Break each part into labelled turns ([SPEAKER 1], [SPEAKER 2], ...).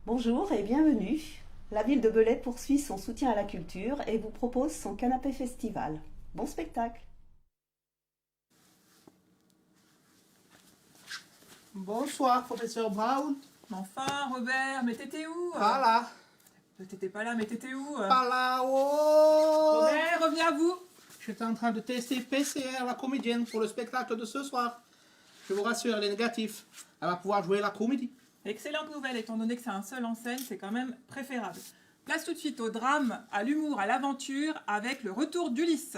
[SPEAKER 1] Bonjour et bienvenue. La ville de Belay poursuit son soutien à la culture et vous propose son canapé festival. Bon spectacle.
[SPEAKER 2] Bonsoir, professeur Brown.
[SPEAKER 3] Enfin, Robert, mais t'étais où
[SPEAKER 2] Pas là.
[SPEAKER 3] T'étais pas là, mais t'étais où
[SPEAKER 2] Pas là. Oh.
[SPEAKER 3] Robert, revenez à vous.
[SPEAKER 2] J'étais en train de tester PCR, la comédienne, pour le spectacle de ce soir. Je vous rassure, elle est négative. Elle va pouvoir jouer la comédie.
[SPEAKER 3] Excellente nouvelle, étant donné que c'est un seul en scène, c'est quand même préférable. Place tout de suite au drame, à l'humour, à l'aventure, avec le retour d'Ulysse.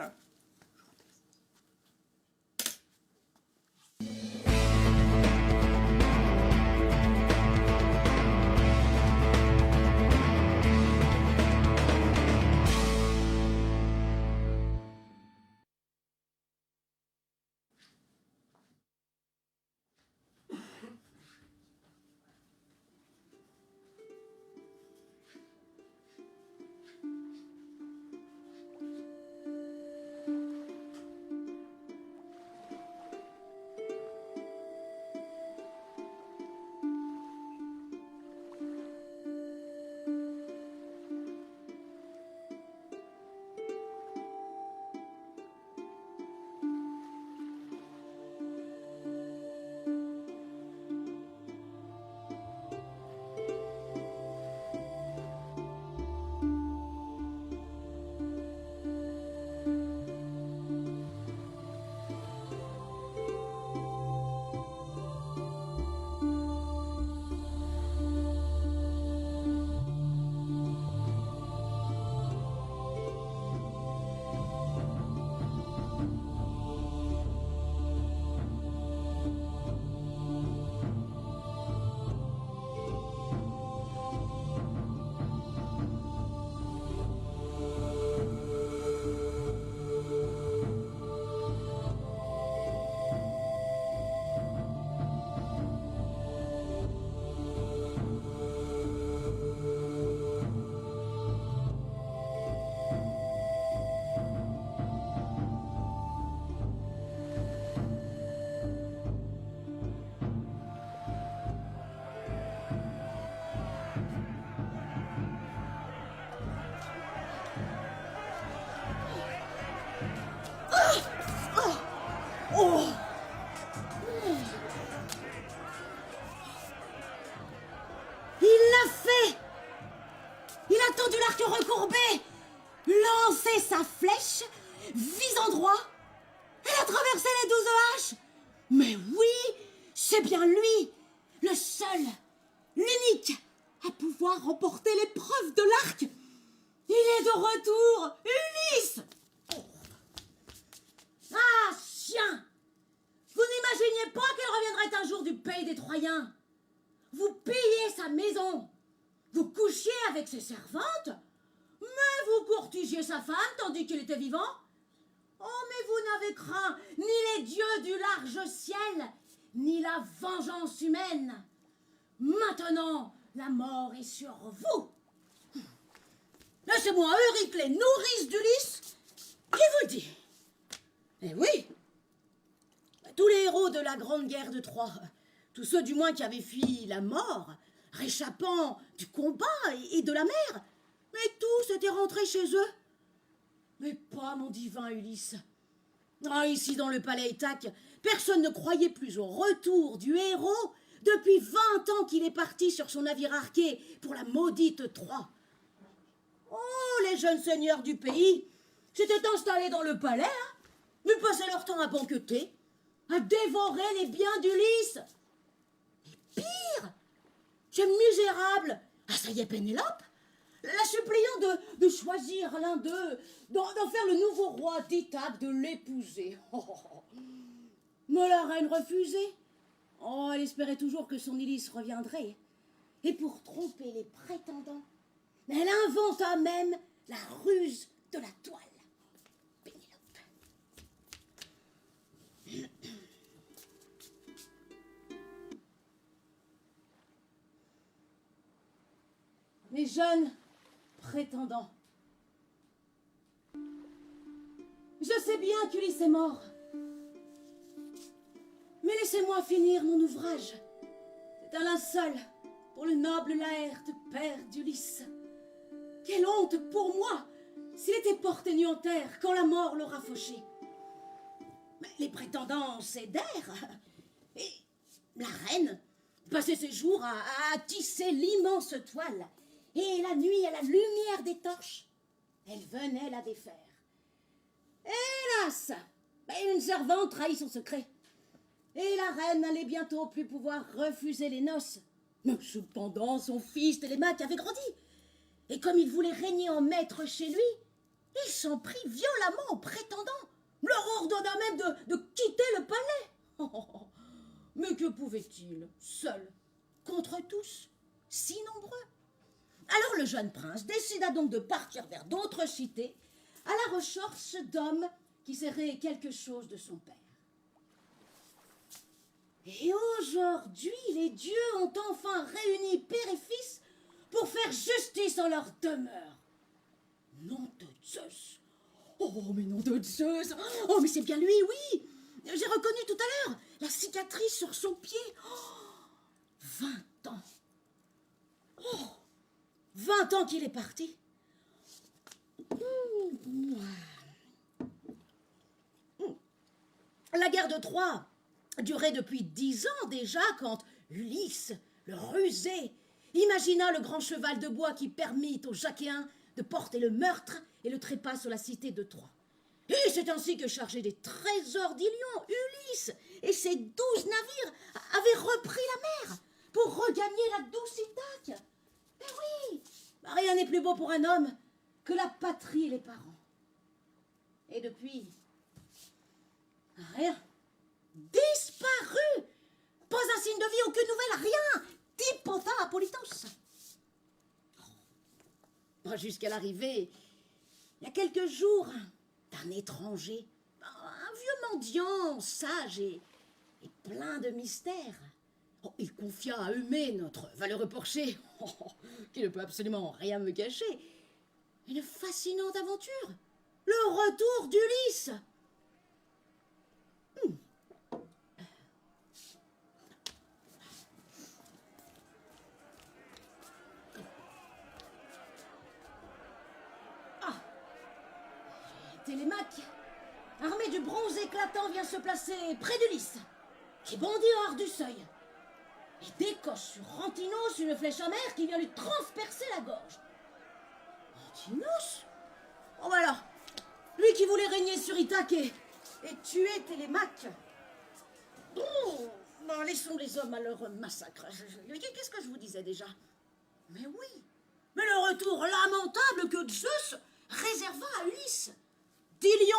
[SPEAKER 4] Il l'a fait! Il a tendu l'arc recourbé, lancé sa flèche, visant droit. Elle a traversé les 12 haches. Mais oui, c'est bien lui, le seul, l'unique, à pouvoir remporter l'épreuve de l'arc. Il est de retour, Ulysse! Ah, chien! Vous n'imaginiez pas qu'elle reviendrait un jour du pays des Troyens? Vous pillez sa maison, vous couchiez avec ses servantes, mais vous courtisiez sa femme tandis qu'il était vivant. Oh, mais vous n'avez craint ni les dieux du large ciel, ni la vengeance humaine. Maintenant, la mort est sur vous. Laissez-moi Euryclée, nourrice d'Ulysse, qui vous dit. Eh oui, tous les héros de la grande guerre de Troie, tous ceux du moins qui avaient fui la mort, réchappant du combat et de la mer, mais tous étaient rentrés chez eux. Mais pas mon divin Ulysse. Ah, ici dans le palais Ithaque, personne ne croyait plus au retour du héros depuis 20 ans qu'il est parti sur son navire arqué pour la maudite Troie. Oh, les jeunes seigneurs du pays s'étaient installés dans le palais, mais passaient leur temps à banqueter, à dévorer les biens d'Ulysse. Et pire, ce misérable, ah ça y est Pénélope, la suppliant de choisir l'un d'eux, d'en faire le nouveau roi d'Ithaque, de l'épouser. Mais la reine refusait. Oh, elle espérait toujours que son Ulysse reviendrait. Et pour tromper les prétendants, elle inventa même la ruse de la toile. Pénélope. Mes jeunes prétendants, je sais bien qu'Ulysse est mort. Mais laissez-moi finir mon ouvrage. C'est un linceul pour le noble Laërte, père d'Ulysse. Quelle honte pour moi s'il était porté nu en terre quand la mort l'aura fauché. Mais les prétendants cédèrent, et la reine passait ses jours à tisser l'immense toile, et la nuit, à la lumière des torches, elle venait la défaire. Hélas, une servante trahit son secret, et la reine n'allait bientôt plus pouvoir refuser les noces. Mais cependant, son fils Télémaque avait grandi, et comme il voulait régner en maître chez lui, il s'en prit violemment aux prétendants, leur ordonna même de quitter le palais. Oh, mais que pouvait-il, seul, contre tous, si nombreux? Alors le jeune prince décida donc de partir vers d'autres cités, à la recherche d'hommes qui seraient quelque chose de son père. Et aujourd'hui, les dieux ont enfin réuni père et fils pour faire justice en leur demeure. Nom de Zeus! Oh, mais nom de Zeus! Oh, mais c'est bien lui, oui! J'ai reconnu tout à l'heure la cicatrice sur son pied. Oh, 20 ans! Oh, 20 ans qu'il est parti. La guerre de Troie durait depuis 10 ans déjà quand Ulysse, le rusé, imagina le grand cheval de bois qui permit aux Jachéens de porter le meurtre et le trépas sur la cité de Troie. Et c'est ainsi que, chargé des trésors d'Ilion, Ulysse et ses 12 navires avaient repris la mer pour regagner la douce Ithaque. Eh oui, rien n'est plus beau pour un homme que la patrie et les parents. Et depuis, rien. Disparu. Pas un signe de vie, aucune nouvelle, rien. Typota Appolitos. Jusqu'à l'arrivée, il y a quelques jours, d'un étranger, un vieux mendiant, sage et plein de mystères. Oh, il confia à Eumée, notre valeureux porcher, qui ne peut absolument rien me cacher, une fascinante aventure, le retour d'Ulysse. Télémaque, armé du bronze éclatant, vient se placer près d'Ulysse, qui bondit hors du seuil, et décoche sur Antinos une flèche amère qui vient lui transpercer la gorge. Antinos? Oh voilà, lui qui voulait régner sur Ithaque et tuer Télémaque. Bon, laissons les hommes à leur massacre. Qu'est-ce que je vous disais déjà? Mais oui, mais le retour lamentable que Zeus réserva à Ulysse. Dilion,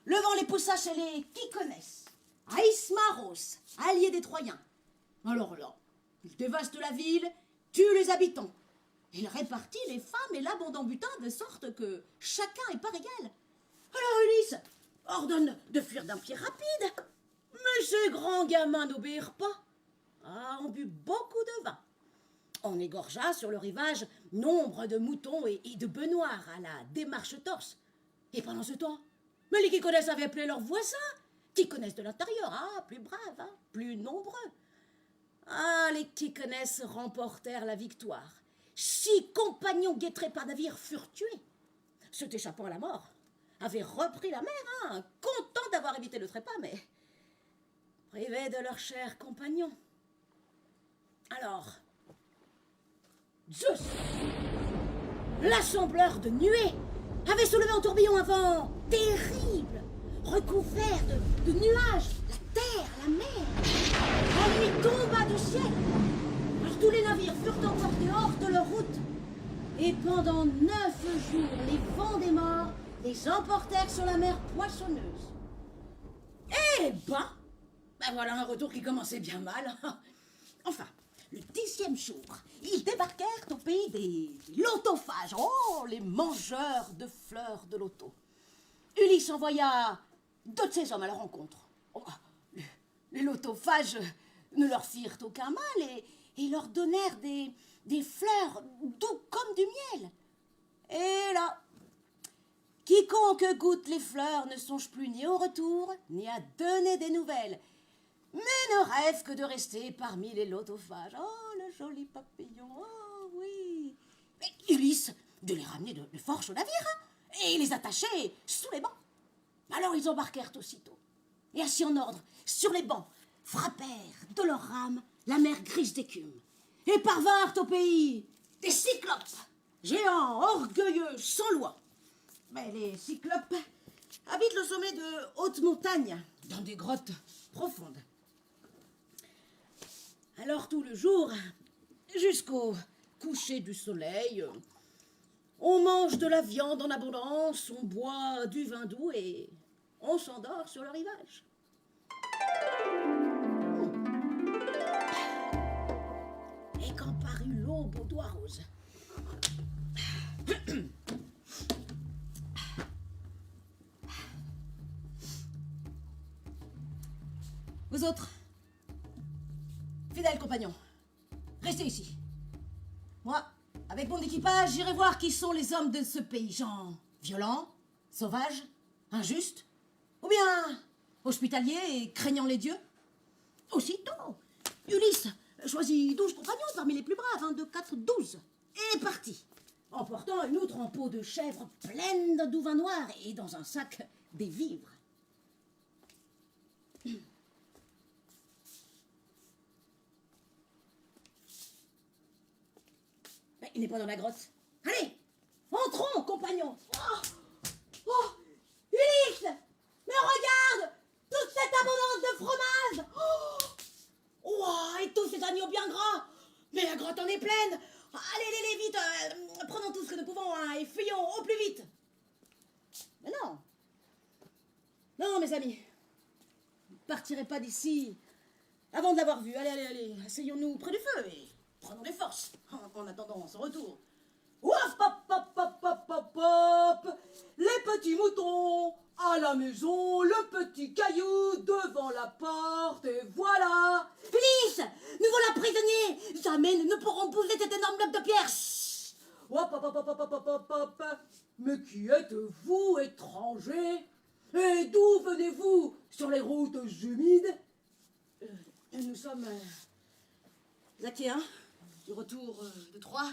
[SPEAKER 4] levant les poussa chez les Kyconès, à Ismaros, allié des Troyens. Alors là, il dévaste la ville, tue les habitants. Il répartit les femmes et l'abondant butin de sorte que chacun est part égale. Alors Ulysse ordonne de fuir d'un pied rapide. Mais ces grands gamins n'obéirent pas. Ah, on but beaucoup de vin. On égorgea sur le rivage nombre de moutons et de bœufs noirs à la démarche torse. Et pendant ce temps, mais les Kyconès avaient appelé leurs voisins, Kyconès de l'intérieur, plus braves, plus nombreux. Les Kyconès remportèrent la victoire. 6 compagnons guettrés par navire furent tués. Ceux échappant à la mort avaient repris la mer, contents d'avoir évité le trépas, mais privés de leurs chers compagnons. Alors, Zeus, l'assembleur de nuées, avait soulevé en tourbillon un vent terrible, recouvert de nuages, la terre, la mer. La nuit tomba du ciel. Alors tous les navires furent emportés hors de leur route. Et pendant 9 jours, les vents des morts les emportèrent sur la mer poissonneuse. Eh ben voilà un retour qui commençait bien mal. Enfin, le 10e jour, ils débarquèrent au pays des lotophages. Oh, les mangeurs de fleurs de loto. Ulysse envoya 2 de ses hommes à leur rencontre. Oh, les lotophages ne leur firent aucun mal et leur donnèrent des fleurs doux comme du miel. Et là, quiconque goûte les fleurs ne songe plus ni au retour, ni à donner des nouvelles, mais ne rêve que de rester parmi les lotophages. Oh, le joli papillon, oh oui. Et Ulysse de les ramener de force au navire, hein, et les attacher sous les bancs. Alors ils embarquèrent aussitôt, et assis en ordre, sur les bancs, frappèrent de leurs rames la mer grise d'écume, et parvinrent au pays des cyclopes, géants, orgueilleux, sans loi. Mais les cyclopes habitent le sommet de hautes montagnes, dans des grottes profondes. Alors tout le jour, jusqu'au coucher du soleil, on mange de la viande en abondance, on boit du vin doux et on s'endort sur le rivage. Et quand parut l'aube aux doigts roses, vous autres, fidèles compagnons, restez ici. Moi, avec mon équipage, j'irai voir qui sont les hommes de ce pays. Gens violents, sauvages, injustes, ou bien hospitaliers et craignant les dieux. Aussitôt, Ulysse choisit 12 compagnons parmi les plus braves, 1, 2, 4, 12, et est parti, emportant une outre en peau de chèvre pleine de doux vin noir et dans un sac des vivres. Mais il n'est pas dans la grotte. Allez, entrons, compagnons. Oh, Ulysse, mais regarde, toute cette abondance de fromage. Oh, et tous ces agneaux bien gras. Mais la grotte en est pleine. Allez, vite, prenons tout ce que nous pouvons, hein, et fuyons au plus vite. Mais non. Non, mes amis. Ne partirez pas d'ici avant de l'avoir vu. Allez, asseyons-nous près du feu et prenons des forces en attendant son retour. Ouaf, pop, pop, pop, pop, pop, pop. Les petits moutons à la maison, le petit caillou devant la porte, et voilà. Ulysse, nous voilà prisonniers. Jamais nous ne pourrons bouger cet énorme bloc de pierre. Chut. Hop, hop, hop, hop, hop, hop, hop. Mais qui êtes-vous, étrangers? Et d'où venez-vous sur les routes humides? Nous sommes Achéens, du retour de Troie.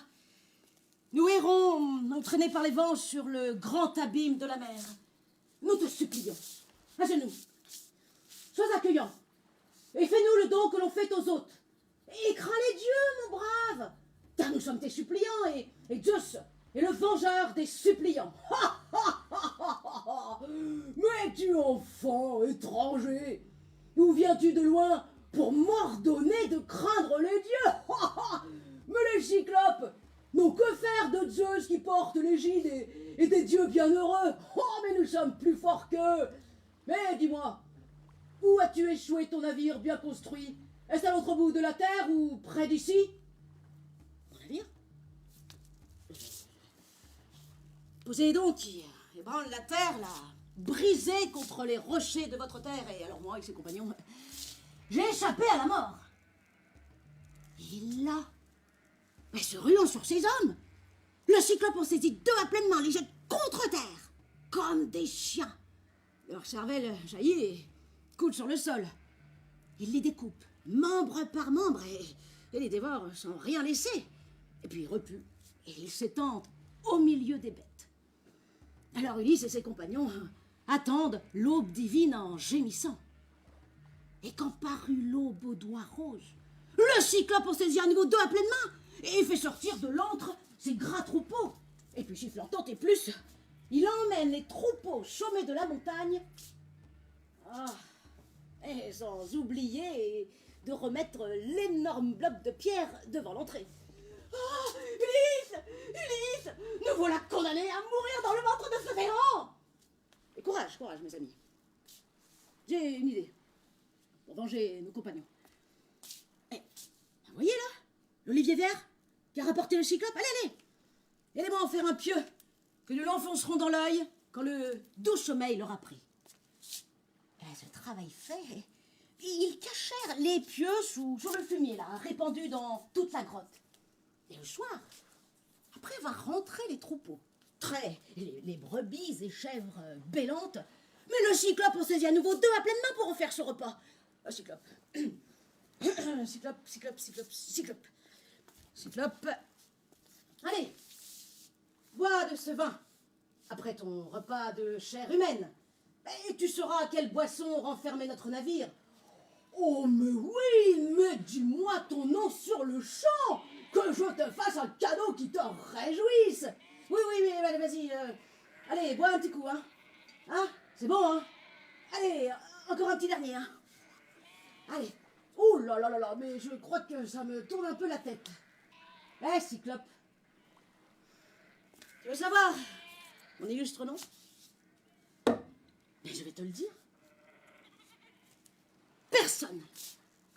[SPEAKER 4] Nous errons, entraînés par les vents sur le grand abîme de la mer. Nous te supplions, à genoux, sois accueillant, et fais-nous le don que l'on fait aux autres. Et crains les dieux, mon brave, car nous sommes tes suppliants, et Zeus est le vengeur des suppliants. Mais tu enfant étranger, où viens-tu de loin pour m'ordonner de craindre les dieux? Mais les cyclopes n'ont que faire de Zeus qui porte l'égide et des dieux bienheureux. Oh, mais nous sommes plus forts qu'eux. Mais dis-moi, où as-tu échoué ton navire bien construit? Est-ce à l'autre bout de la terre ou près d'ici? Mon navire? Poséidon qui ébranle la terre, l'a brisé contre les rochers de votre terre, et alors moi, avec ses compagnons, j'ai échappé à la mort. Et là, mais se ruant sur ses hommes, le cyclope en saisit 2 à pleine main, les jette contre terre, comme des chiens. Leur cervelle jaillit et coule sur le sol. Il les découpe, membre par membre, et les dévore sans rien laisser. Et puis il repue, et il s'étend au milieu des bêtes. Alors Ulysse et ses compagnons attendent l'aube divine en gémissant. Et quand parut l'aube aux doigts roses, le cyclope en saisit à nouveau 2 à pleine main, et il fait sortir de l'antre ses gras troupeaux. Et puis sifflant tant et plus, il emmène les troupeaux au sommet de la montagne. Et sans oublier de remettre l'énorme bloc de pierre devant l'entrée. Ulysse, nous voilà condamnés à mourir dans le ventre de ce géant. Et courage, mes amis. J'ai une idée pour venger nos compagnons. Vous voyez là, l'olivier vert qui a rapporté le cyclope? Allez, aidez-moi à en faire un pieu que nous l'enfoncerons dans l'œil quand le doux sommeil l'aura pris. Et ce travail fait, ils cachèrent les pieux sous le fumier là, répandu dans toute la grotte. Et le soir, après avoir rentré les troupeaux, les brebis et chèvres bêlantes, mais le cyclope en saisit à nouveau 2 à pleine main pour en faire ce repas. Cyclope. Cyclope. Cyclope. Allez, bois de ce vin. Après ton repas de chair humaine. Et tu sauras quelle boisson renfermait notre navire. Oh, mais oui, mais dis-moi ton nom sur le champ, que je te fasse un cadeau qui te réjouisse. Oui, allez, vas-y. Allez, bois un petit coup, hein. Hein, c'est bon, hein. Allez, encore un petit dernier, hein. Allez. Oh là là là là, mais je crois que ça me tourne un peu la tête. Eh, Cyclope. Tu veux savoir mon illustre nom? Mais je vais te le dire. Personne.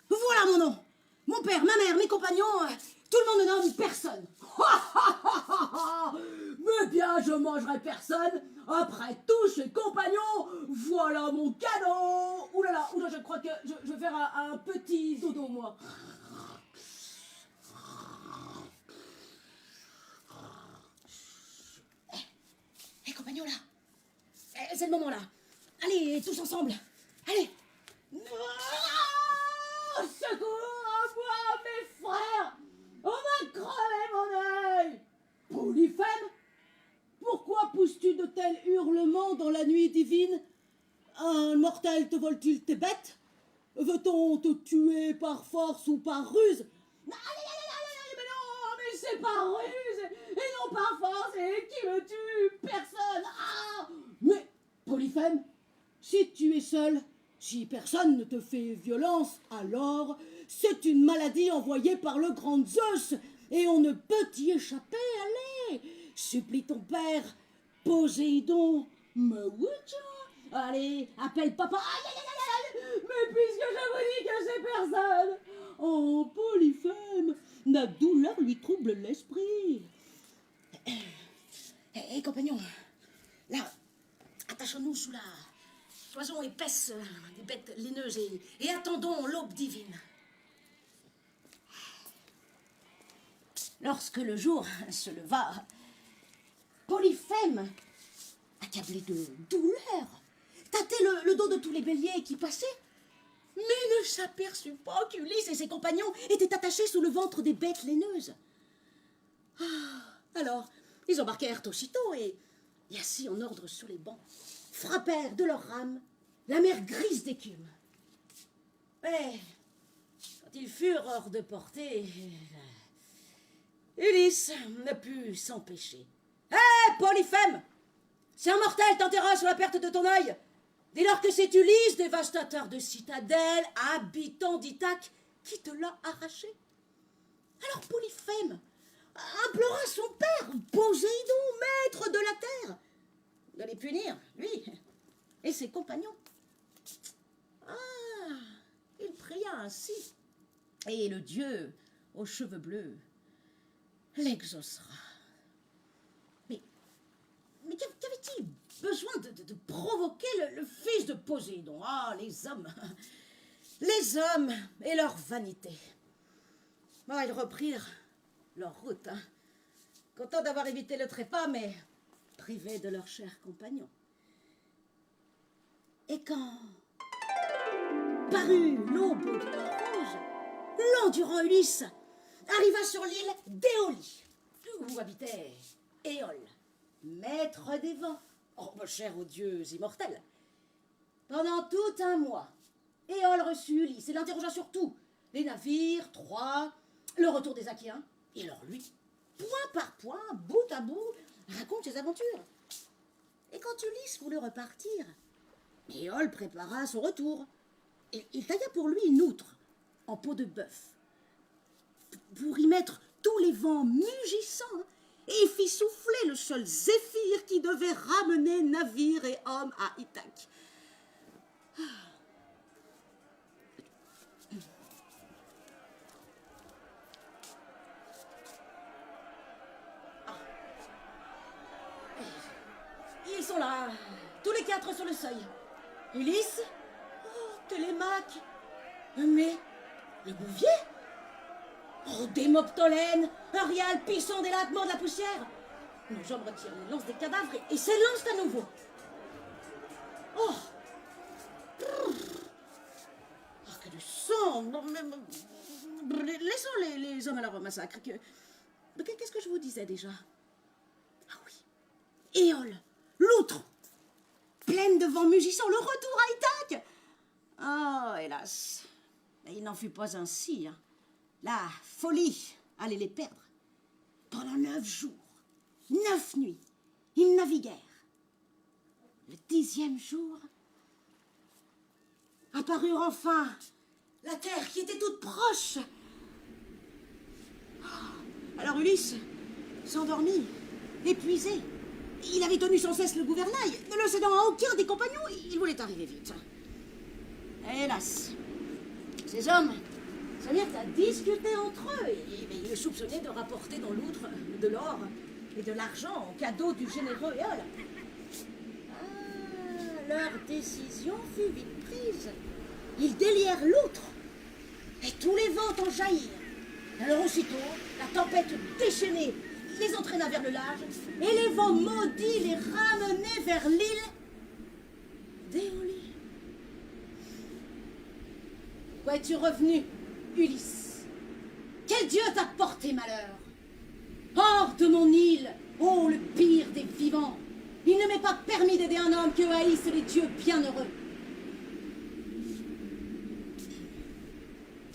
[SPEAKER 4] Voilà mon nom. Mon père, ma mère, mes compagnons, tout le monde me nomme personne. Mais bien, je mangerai personne. Après tous ces compagnons, voilà mon cadeau. Ouh là, je crois que je vais faire un petit dodo, moi. Hé, compagnons, là. C'est le moment, là. Allez, tous ensemble. Allez. Secours à moi, mes frères. On m'a crevé mon œil. Polyphème, pourquoi pousses-tu de tels hurlements dans la nuit divine? Un mortel te vole-t-il tes bêtes? Veut-on te tuer par force ou par ruse? Mais non, mais c'est par ruse et non par force. Et qui me tue? Personne. Ah! Mais, Polyphème, si tu es seul, si personne ne te fait violence, alors c'est une maladie envoyée par le grand Zeus et on ne peut y échapper. Allez, supplie ton père, Poséidon. Mais oui, tiens. Allez, appelle papa. Mais puisque je vous dis que c'est personne. Oh, Polyphème, la douleur lui trouble l'esprit. Hé, compagnon, là, attachons-nous sous la cloison épaisse des bêtes laineuses et attendons l'aube divine. Lorsque le jour se leva, Polyphème, accablé de douleur, tâtait le dos de tous les béliers qui passaient, mais ne s'aperçut pas qu'Ulysse et ses compagnons étaient attachés sous le ventre des bêtes laineuses. Alors, ils embarquèrent aussitôt et assis en ordre sur les bancs, frappèrent de leurs rames la mer grise d'écume. Mais, quand ils furent hors de portée, Ulysse ne put s'empêcher. Hé, Polyphème! Si un mortel t'enterra sur la perte de ton œil, dès lors que c'est Ulysse, dévastateur de citadelles, habitant d'Ithaque, qui te l'a arraché. Alors Polyphème implora son père, Poséidon, maître de la terre, de les punir, lui et ses compagnons. Ah, il pria ainsi, et le dieu aux cheveux bleus l'exaucera. Mais qu'avait-il besoin de provoquer le fils de Poséidon? Ah, les hommes et leur vanité. Bon, ils reprirent leur route, hein, contents d'avoir évité le trépas, mais privés de leurs chers compagnons. Et quand parut l'aube de la rouge, l'endurant Ulysse arriva sur l'île d'Éolie, où habitait Éole, maître des vents, cher aux dieux immortels. Pendant tout un mois, Éole reçut Ulysse et l'interrogea sur tout: les navires, Troie, le retour des Achéens. Et alors lui, point par point, bout à bout, raconte ses aventures. Et quand Ulysse voulut repartir, Éole prépara son retour. Il tailla pour lui une outre en peau de bœuf, pour y mettre tous les vents mugissants, et fit souffler le seul zéphyr qui devait ramener navires et hommes à Ithaque. Ils sont là, tous les quatre sur le seuil. Ulysse, Télémaque, mais le bouvier, Démoptolène, Arial, Pisson, des latements de la poussière. Nos jambes retirent les lances des cadavres et s'élancent à nouveau. Oh, que du sang! Laissons les les hommes à leur massacre. Qu'est-ce que je vous disais déjà? Ah oui, Éole, l'outre, pleine de vents mugissants, le retour à Ithaque. Oh, hélas, mais il n'en fut pas ainsi. Hein. La folie allait les perdre. Pendant 9 jours, 9 nuits, ils naviguèrent. Le 10e jour, apparurent enfin la terre qui était toute proche. Alors Ulysse s'endormit, épuisé. Il avait tenu sans cesse le gouvernail, ne le cédant à aucun des compagnons. Il voulait arriver vite. Hélas, ces hommes se mirent à discuter entre eux. Ils le soupçonnaient de rapporter dans l'outre de l'or et de l'argent en cadeau du généreux Éole. Leur décision fut vite prise. Ils délièrent l'outre et tous les vents en jaillirent. Alors aussitôt, la tempête déchaînée les entraîna vers le large et les vents maudits les ramenaient vers l'île d'Éolie. Où es-tu revenu, Ulysse? Quel dieu t'a porté malheur? Hors de mon île, ô le pire des vivants! Il ne m'est pas permis d'aider un homme que haïssent les dieux bienheureux.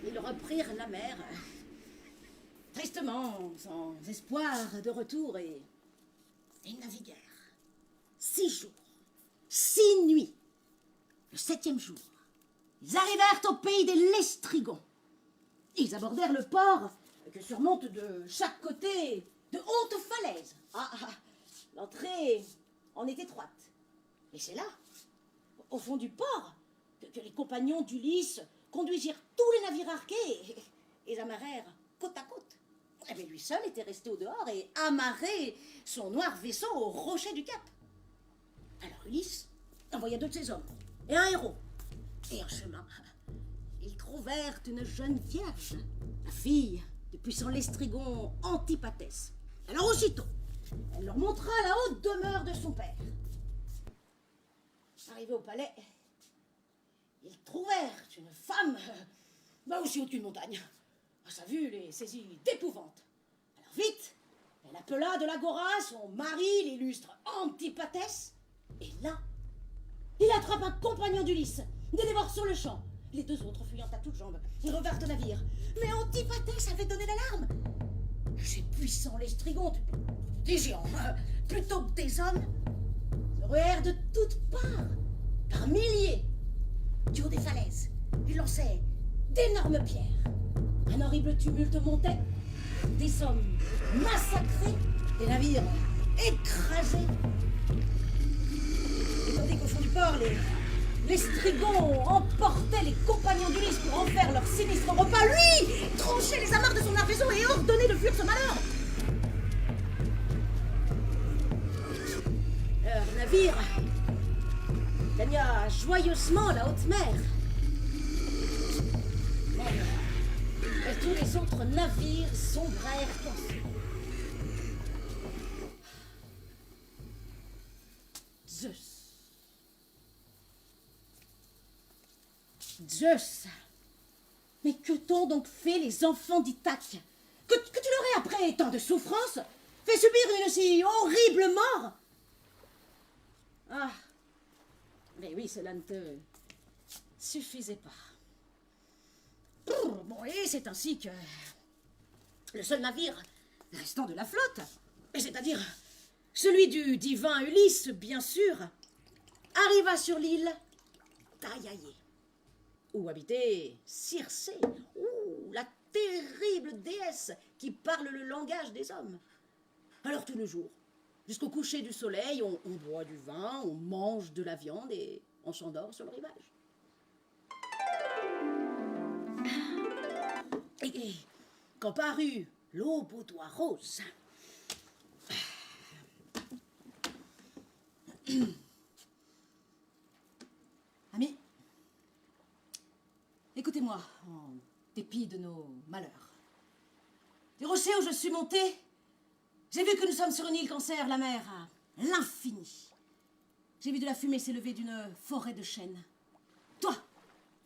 [SPEAKER 4] Ils reprirent la mer, tristement, sans espoir de retour, et ils naviguèrent. 6 jours, 6 nuits. Le 7e jour, ils arrivèrent au pays des Lestrigons. Ils abordèrent le port que surmontent de chaque côté de hautes falaises. L'entrée en est étroite. Et c'est là, au fond du port, que les compagnons d'Ulysse conduisirent tous les navires arqués et les amarrèrent côte à côte. Mais lui seul était resté au dehors et amarré son noir vaisseau au rocher du cap. Alors Ulysse envoya 2 de ses hommes et un héros. Et en chemin, ils trouvèrent une jeune vierge, la fille du puissant Lestrigon Antipathès. Alors aussitôt, elle leur montra la haute demeure de son père. Arrivés au palais, ils trouvèrent une femme, aussi haute qu'une montagne. À sa vue, les saisit d'épouvante. Alors vite, elle appela de l'agora son mari, l'illustre Antipathès, et là, il attrape un compagnon d'Ulysse, le dévore sur le champ. Les 2 autres, fuyant à toutes jambes, revinrent au navire. Mais Antipathès avait donné l'alarme. Ces puissants Lestrigons, des géants, plutôt que des hommes, se ruèrent de toutes parts, par milliers, du haut des falaises. Ils lançaient d'énormes pierres. Un horrible tumulte montait, des hommes massacrés, des navires écrasés. Et tandis qu'au fond du port, les Strigons emportaient les compagnons d'Ulysse pour en faire leur sinistre repas, lui tranchait les amarres de son vaisseau et ordonnait de fuir ce malheur. Leur navire gagna joyeusement la haute mer. Et tous les autres navires sombrèrent ensuite. Zeus, mais que t'ont donc fait les enfants d'Ithaque? Que tu leur aies, après tant de souffrances, fait subir une si horrible mort? Ah, mais oui, cela ne te suffisait pas. Bon, et c'est ainsi que le seul navire restant de la flotte, c'est-à-dire celui du divin Ulysse, bien sûr, arriva sur l'île d'Aiaïe, où habitait Circé, la terrible déesse qui parle le langage des hommes. Alors tout le jour, jusqu'au coucher du soleil, on boit du vin, on mange de la viande et on s'endort sur le rivage. Et quand parut l'aube aux doigts roses, amis, écoutez-moi, en dépit de nos malheurs. Du rocher où je suis montée, j'ai vu que nous sommes sur une île cancer, la mer à l'infini. J'ai vu de la fumée s'élever d'une forêt de chênes. Toi,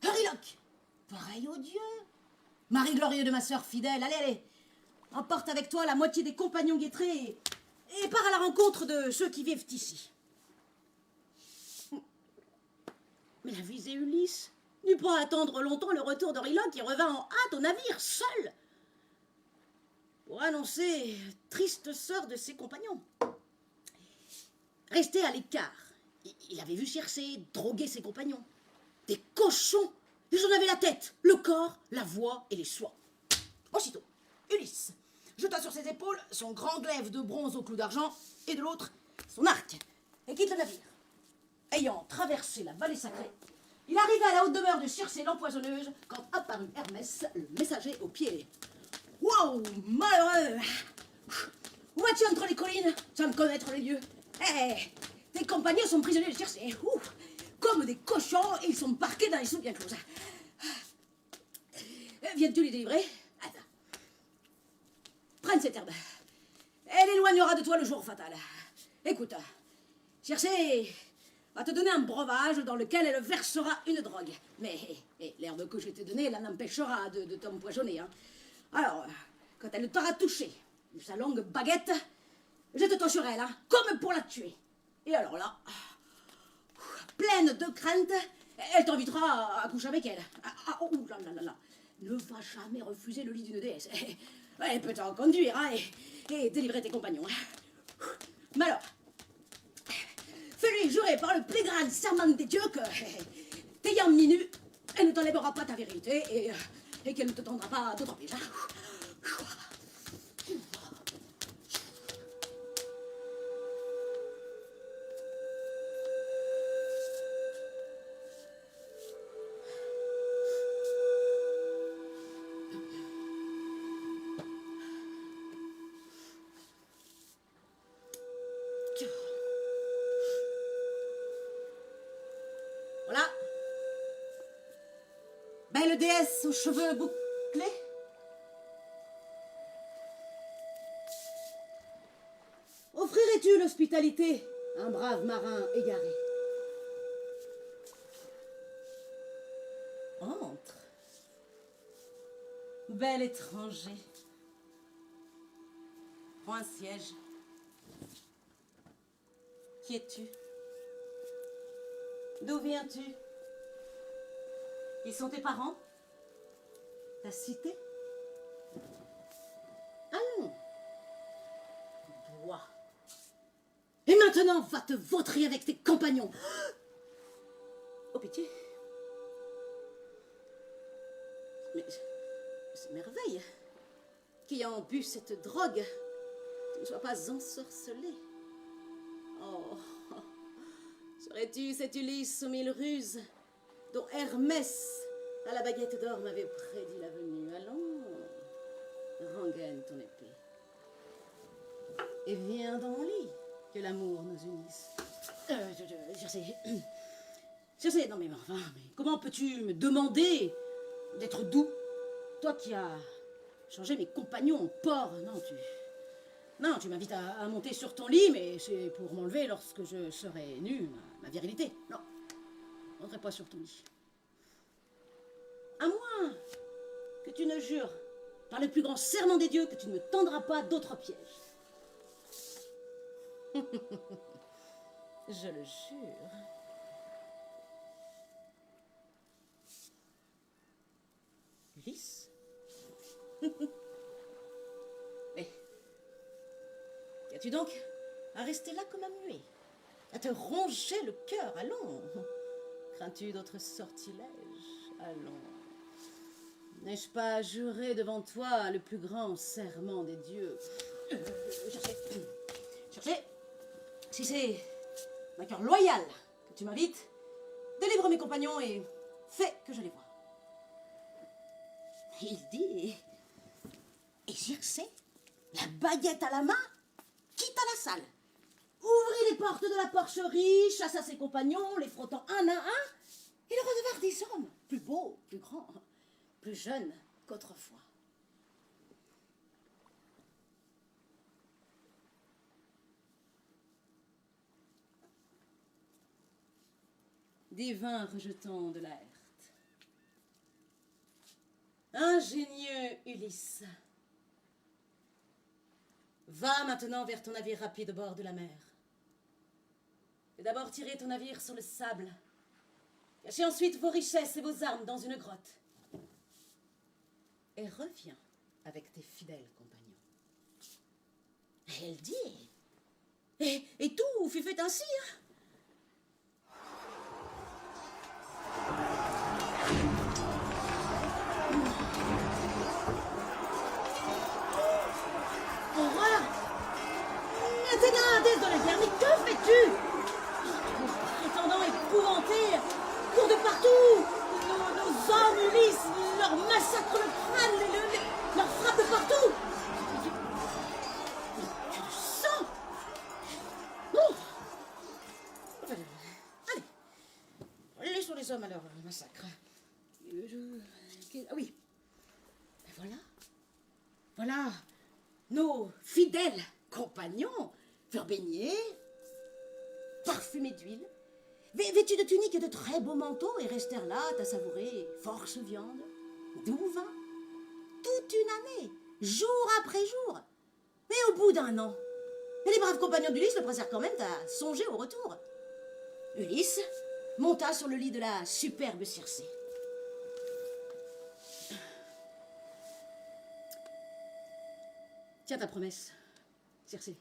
[SPEAKER 4] Euryloque, pareil aux dieux, mari glorieux de ma sœur fidèle, allez, emporte avec toi la moitié des compagnons guettrés et pars à la rencontre de ceux qui vivent ici. Mais la visée Ulysse n'eut pas à attendre longtemps le retour d'Orilla qui revint en hâte au navire, seul, pour annoncer triste sort de ses compagnons. Resté à l'écart, il avait vu Circé droguer ses compagnons. Des cochons! Ils en avaient la tête, le corps, la voix et les soies. Aussitôt, Ulysse jeta sur ses épaules son grand glaive de bronze au clou d'argent et de l'autre son arc et quitte le navire. Ayant traversé la vallée sacrée, il arriva à la haute demeure de Circé l'empoisonneuse quand apparut Hermès, le messager aux pieds. Wow, malheureux! Où vas-tu entre les collines sans me connaître les lieux? Tes compagnons sont prisonniers de Circé. Comme des cochons, ils sont parqués dans les soupes bien closes. Viens-tu les délivrer? Attends. Prends cette herbe. Elle éloignera de toi le jour fatal. Écoute, Circé va te donner un breuvage dans lequel elle versera une drogue. Mais l'herbe que je t'ai donnée, elle l'empêchera de t'empoisonner. Hein. Alors, quand elle t'aura touché de sa longue baguette, jette-toi sur elle, hein, comme pour la tuer. Et alors là, pleine de crainte, elle t'invitera à coucher avec elle. Ouh là là là là. Ne va jamais refuser le lit d'une déesse. Elle peut t'en conduire, hein, et délivrer tes compagnons. Mais alors, fais-lui jurer par le plus grand serment des dieux que, t'ayant mis nu, elle ne t'enlèvera pas ta vérité et qu'elle ne te tendra pas d'autres pièges. Voilà. Belle déesse aux cheveux bouclés. Offrirais-tu l'hospitalité à un brave marin égaré? Entre. Bel étranger. Prends un siège. Qui es-tu? D'où viens-tu? Qui sont tes parents? Ta cité? Allons. Bois. Et maintenant, va te vautrer avec tes compagnons. Oh, pitié. Mais c'est merveille qu'ayant bu cette drogue, tu ne sois pas ensorcelé. Oh, serais-tu cet Ulysse aux 1000 ruses dont Hermès à la baguette d'or m'avait prédit la venue? Allons, rengaine ton épée et viens dans mon lit, que l'amour nous unisse. Je sais, non mais enfin, mais comment peux-tu me demander d'être doux? Toi qui as changé mes compagnons en porc. Non, tu m'invites à monter sur ton lit, mais c'est pour m'enlever lorsque je serai nue, ma virilité. Non, je n'entrerai pas sur ton lit. À moins que tu ne jures, par le plus grand serment des dieux, que tu ne me tendras pas d'autres pièges. Je le jure. Ulysse? Mais qu'as-tu donc à rester là comme un muet, à te ronger le cœur? Allons. Crains-tu d'autres sortilèges? Allons. N'ai-je pas juré devant toi le plus grand serment des dieux? Cherchez. Si c'est ma cœur loyal que tu m'invites, délivre mes compagnons et fais que je les voie. Il dit, et Circé, la baguette à la main, quitta la salle, ouvrit les portes de la porcherie, chassa ses compagnons, les frottant un à un, et le redevinrent des hommes, plus beaux, plus grands, plus jeunes qu'autrefois. Des vins rejetant de la herte. Ingénieux Ulysse, Va maintenant vers ton navire rapide au bord de la mer. Fais d'abord tirer ton navire sur le sable. Cachez ensuite vos richesses et vos armes dans une grotte. Et reviens avec tes fidèles compagnons. Elle dit. Et tout fut fait ainsi, hein? Horreur! Athéna, Hadès dans la guerre, mais que fais-tu? Prétendant épouvantés, courent de partout! Nos hommes, Ulysse, leur massacrent le crâne, leur frappent de partout! Du sang! Oh! Allez, laissons les hommes à leur massacre. Ah oui. Ben voilà. Voilà. Nos fidèles compagnons furent baignés, parfumés d'huile, vêtus de tuniques et de très beaux manteaux et restèrent là à savourer force viande, doux vin, toute une année, jour après jour. Mais au bout d'un an, les braves compagnons d'Ulysse le pressèrent quand même à songer au retour. Ulysse monta sur le lit de la superbe Circé. Tiens ta promesse, Circé.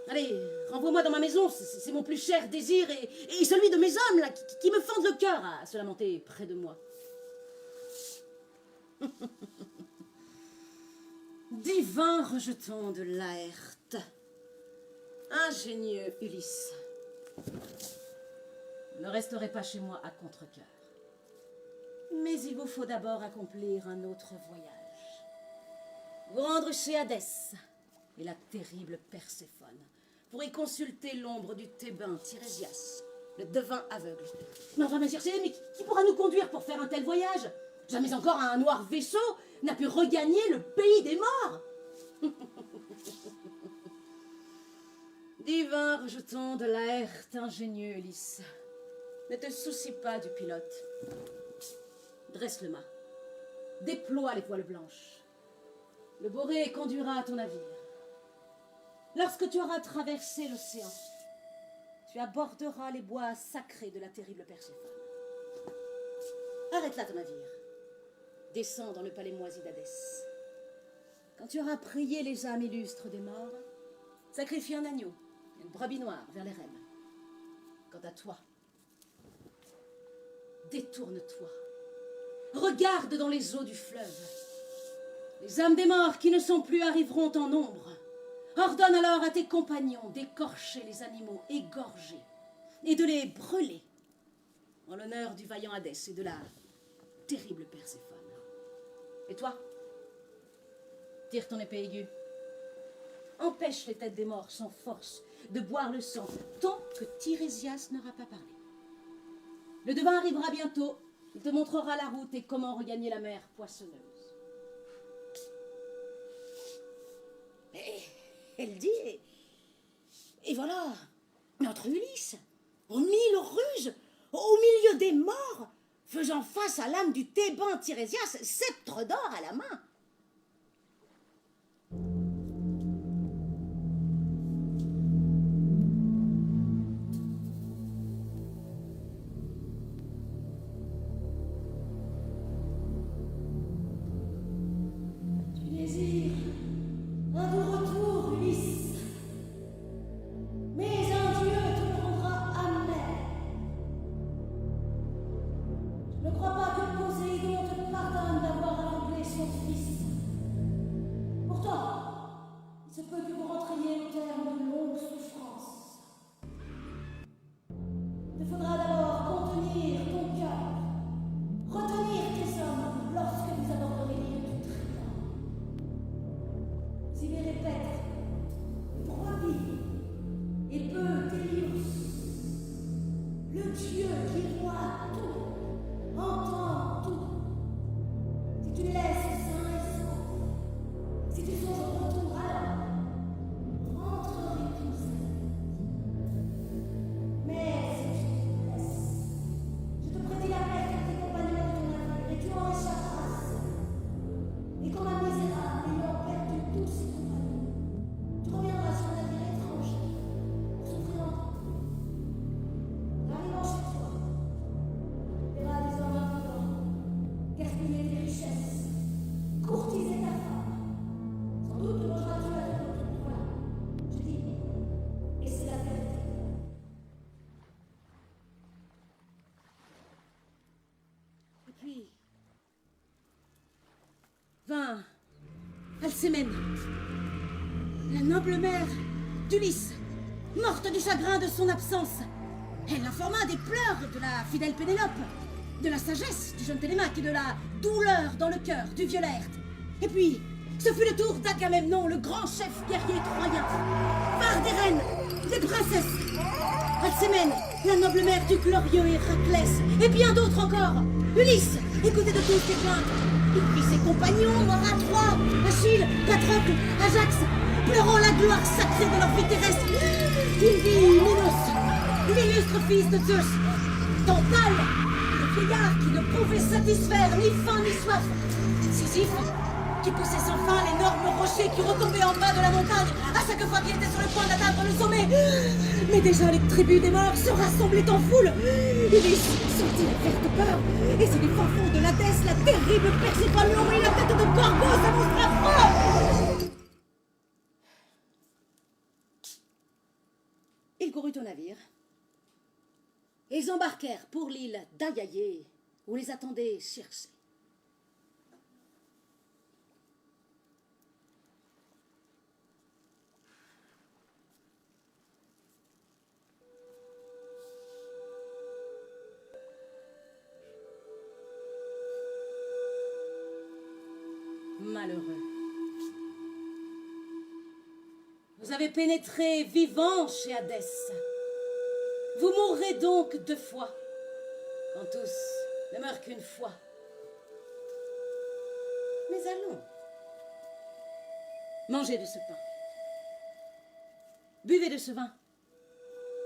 [SPEAKER 4] Allez, renvoie-moi dans ma maison, c'est mon plus cher désir et celui de mes hommes là, qui me fendent le cœur à se lamenter près de moi. Divin rejeton de Laerte, ingénieux Ulysse, ne resterez pas chez moi à contre-cœur. Mais il vous faut d'abord accomplir un autre voyage. Vous rendre chez Hadès et la terrible Perséphone pour y consulter l'ombre du Thébain Tirésias, le devin aveugle. Mais enfin, mais Circé, mais qui pourra nous conduire pour faire un tel voyage? Jamais encore un noir vaisseau n'a pu regagner le pays des morts. Divin rejeton de Laerte, ingénieux Ulysse, ne te soucie pas du pilote. Dresse le mât, déploie les voiles blanches. Le Borée conduira à ton navire. Lorsque tu auras traversé l'océan, tu aborderas les bois sacrés de la terrible Perséphone. Arrête là ton navire. Descends dans le palais moisi d'Hadès. Quand tu auras prié les âmes illustres des morts, sacrifie un agneau, une brebis noire vers les reines. Quant à toi, détourne-toi. Regarde dans les eaux du fleuve. Les âmes des morts qui ne sont plus arriveront en nombre. Ordonne alors à tes compagnons d'écorcher les animaux égorgés et de les brûler en l'honneur du vaillant Hadès et de la terrible Perséphone. Et toi, tire ton épée aiguë. Empêche les têtes des morts sans force de boire le sang tant que Tirésias n'aura pas parlé. Le devin arrivera bientôt. Il te montrera la route et comment regagner la mer poissonneuse. Elle dit, et voilà, notre Ulysse, aux 1000 ruses, au milieu des morts, faisant face à l'âme du Thébain Tirésias, sceptre d'or à la main. Tu désires un doux retour, Ulysse, mais un Dieu te le rendra amer. Je ne crois pas que Poséidon te pardonne d'avoir aveuglé son fils. Pourtant, il se peut que vous rentriez au terme de longues souffrances. Il te faudra d'abord contenir ton cœur, retenir tes hommes lorsque vous aborderez l'île du Triton. Vous y verrez paître une brebis et peu Télius, le Dieu qui voit tout, entend tout. Si tu les laisses sains et saufs, si tu songes au retour, alors rentrerai tous. Mais si tu te laisses, je te prédis la perte de tes compagnons de ton navire et tu en échapperas. Et comme un misérable ayant perdu tous ses compagnons, vint Alcémène, la noble mère d'Ulysse, morte du chagrin de son absence. Elle informa des pleurs de la fidèle Pénélope, de la sagesse du jeune Télémaque et de la douleur dans le cœur du vieux Laërte. Et puis, ce fut le tour d'Agamemnon, le grand chef guerrier troyen, phare des reines, des princesses, Alcémène, la noble mère du glorieux Héraclès, et bien d'autres encore. Ulysse, écoutez de tous ses plaintes. Il vit ses compagnons morts à Troie, Achille, Patrocle, Ajax, pleurant la gloire sacrée de leur vie terrestre. Il vit Minos, l'illustre fils de Zeus, Tantale, le vieillard qui ne pouvait satisfaire ni faim ni soif, Sisyphe, qui poussait sans fin l'énorme rocher qui retombait en bas de la montagne à chaque fois qu'il était sur le point d'atteindre le sommet. Mais déjà les tribus des morts se rassemblaient en foule. Ulysse sentit la verte peur, et c'est du fin fond de l'Hadès la terrible Perséphone lui envoyait la tête de Gorgos, un monstre affreux. Il courut au navire. Ils embarquèrent pour l'île d'Aiaïé, où les attendait Circé. Malheureux. Vous avez pénétré vivant chez Hadès. Vous mourrez donc 2 fois, quand tous ne meurent qu'une fois. Mais allons, mangez de ce pain, buvez de ce vin,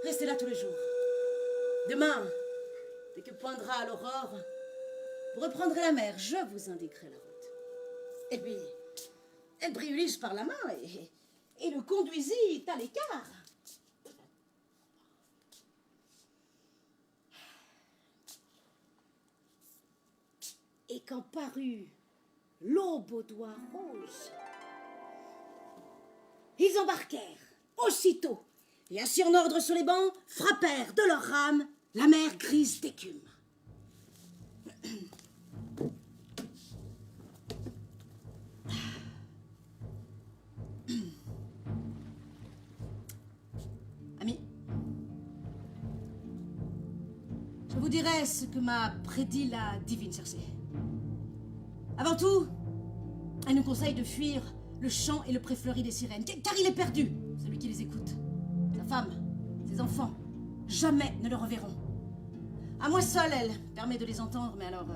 [SPEAKER 4] restez là tous les jours. Demain, dès que poindra l'aurore, vous reprendrez la mer, je vous indiquerai la route. Et puis, elle prit Ulysse par la main et le conduisit à l'écart. Et quand parut l'aube aux doigts roses, ils embarquèrent aussitôt et assis en ordre sur les bancs, frappèrent de leurs rames la mer grise d'écume. Amis, je vous dirai ce que m'a prédit la divine Circé. Avant tout, elle nous conseille de fuir le champ et le pré fleuri des sirènes, car il est perdu, celui qui les écoute. Sa femme, ses enfants, jamais ne le reverront. À moi seule, elle permet de les entendre, mais alors,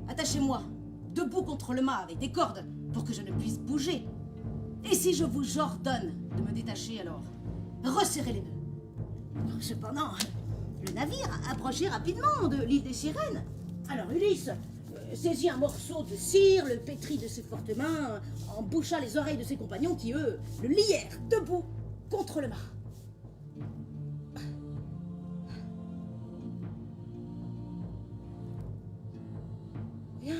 [SPEAKER 4] attachez-moi, debout contre le mât avec des cordes, pour que je ne puisse bouger. Et si je vous ordonne de me détacher, alors, resserrez les nœuds. Cependant, le navire approchait rapidement de l'île des sirènes. Alors Ulysse saisit un morceau de cire, le pétrit de ses fortes mains, en boucha les oreilles de ses compagnons qui, eux, le lièrent debout contre le mât. Viens.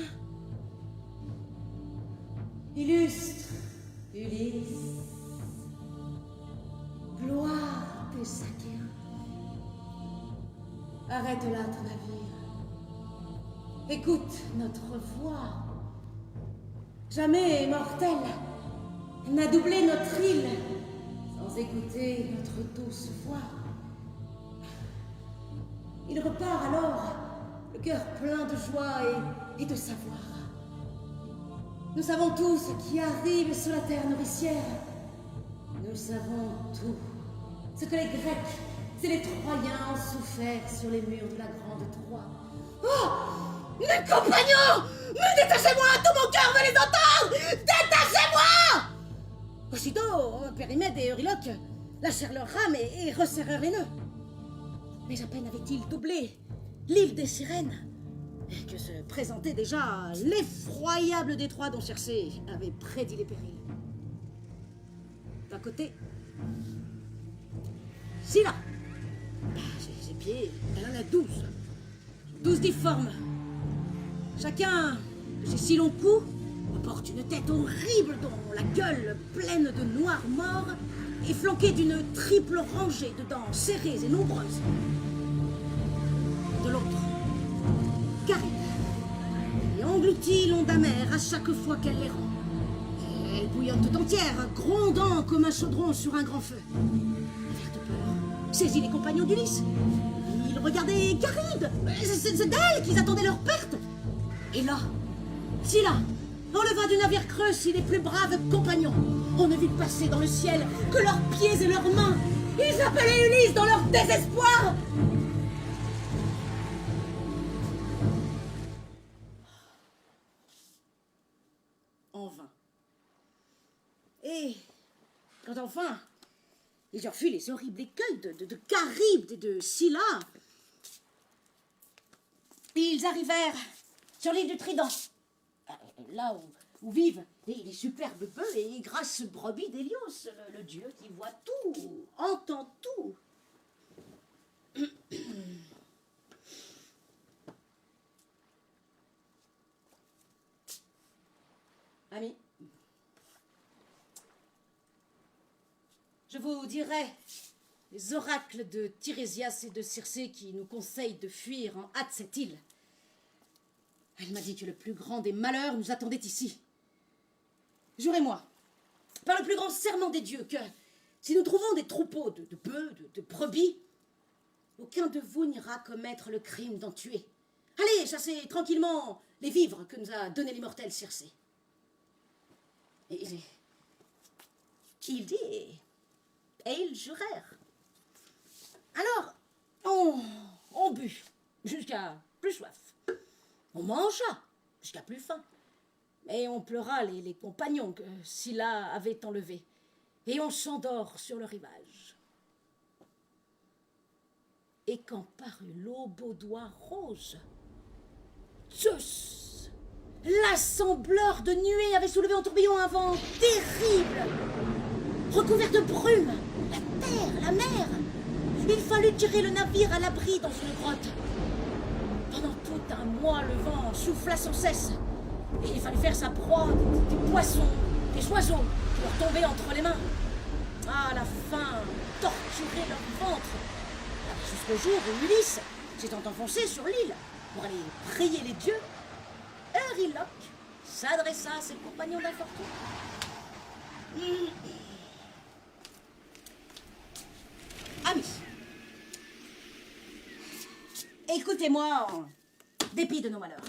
[SPEAKER 4] Illustre Ulysse, gloire des Achéens. Arrête là ton navire. Écoute notre voix. Jamais mortel n'a doublé notre île sans écouter notre douce voix. Il repart alors, le cœur plein de joie et de savoir. Nous savons tout ce qui arrive sur la terre nourricière. Nous savons tout. Ce que les Grecs et les Troyens ont souffert sur les murs de la grande Troie. Oh! Mes compagnons! Me détachez-moi! Tout mon cœur veut les entendre! Détachez-moi! Aussitôt, Périmède et Euryloque lâchèrent leurs rames et resserrèrent les nœuds. Mais à peine avaient-ils doublé l'île des sirènes que se présentait déjà l'effroyable détroit dont Circé avait prédit les périls. D'un côté, Scylla. Ses pieds, elle en a 12. 12 difformes. Chacun de ces si longs coups porte une tête horrible dont la gueule pleine de noirs morts est flanquée d'une triple rangée de dents serrées et nombreuses. De l'autre, carré et englouti petits l'onde amère à chaque fois qu'elle les rend. Elle bouillonne tout entière, grondant comme un chaudron sur un grand feu. Verte peur saisit les compagnons d'Ulysse. Ils regardaient Charybde. C'est d'elle qu'ils attendaient leur perte. Et là, Scylla enleva du navire creux les plus braves compagnons. On ne vit passer dans le ciel que leurs pieds et leurs mains. Ils appelaient Ulysse dans leur désespoir. En vain. Et quand enfin ils eurent fui les horribles écueils de Charybde et de Scylla, ils arrivèrent sur l'île du Trident, là où vivent les superbes bœufs et grasses brebis d'Hélios, le dieu qui voit tout, entend tout. Amis, je vous dirai les oracles de Tirésias et de Circé qui nous conseillent de fuir en hâte cette île. Elle m'a dit que le plus grand des malheurs nous attendait ici. Jurez-moi, par le plus grand serment des dieux, que si nous trouvons des troupeaux de bœufs, de brebis, aucun de vous n'ira commettre le crime d'en tuer. Allez, chassez tranquillement les vivres que nous a donnés l'immortel Circé. Et il dit, et ils jurèrent. Alors, on but jusqu'à plus soif. On mangea jusqu'à plus faim. Et on pleura les compagnons que Scylla avait enlevés. Et on s'endort sur le rivage. Et quand parut l'aube aux doigts roses, Zeus, l'assembleur de nuées, avait soulevé en tourbillon un vent terrible, recouvert de brume, la terre, la mer. Il fallut tirer le navire à l'abri dans une grotte. Pendant tout un mois, le vent souffla sans cesse. Et il fallait faire sa proie des poissons, des oiseaux qui leur tombaient entre les mains. À la fin, torturer leur ventre. Jusqu'au jour où Ulysse s'étant enfoncé sur l'île pour aller prier les dieux, Euryloque s'adressa à ses compagnons d'infortune. Amis, écoutez-moi en dépit de nos malheurs.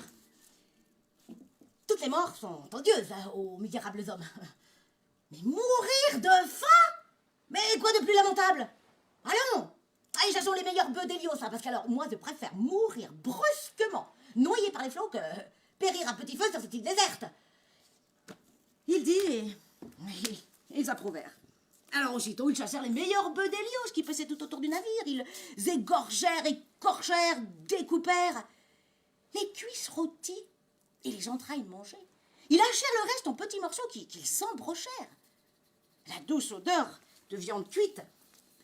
[SPEAKER 4] Toutes les morts sont odieuses aux misérables hommes. Mais mourir de faim? Mais quoi de plus lamentable? Allons! Allez, chassons les meilleurs bœufs d'Hélios, parce qu'alors, moi, je préfère mourir brusquement, noyé par les flots, que périr à petit feu sur cette île déserte. Il dit, ils approuvèrent. Alors aussitôt, ils chassèrent les meilleurs bœufs d'Hélios qui passaient tout autour du navire. Ils égorgèrent, écorchèrent, découpèrent les cuisses rôties et les entrailles mangées. Ils hachèrent le reste en petits morceaux qu'ils s'embrochèrent. La douce odeur de viande cuite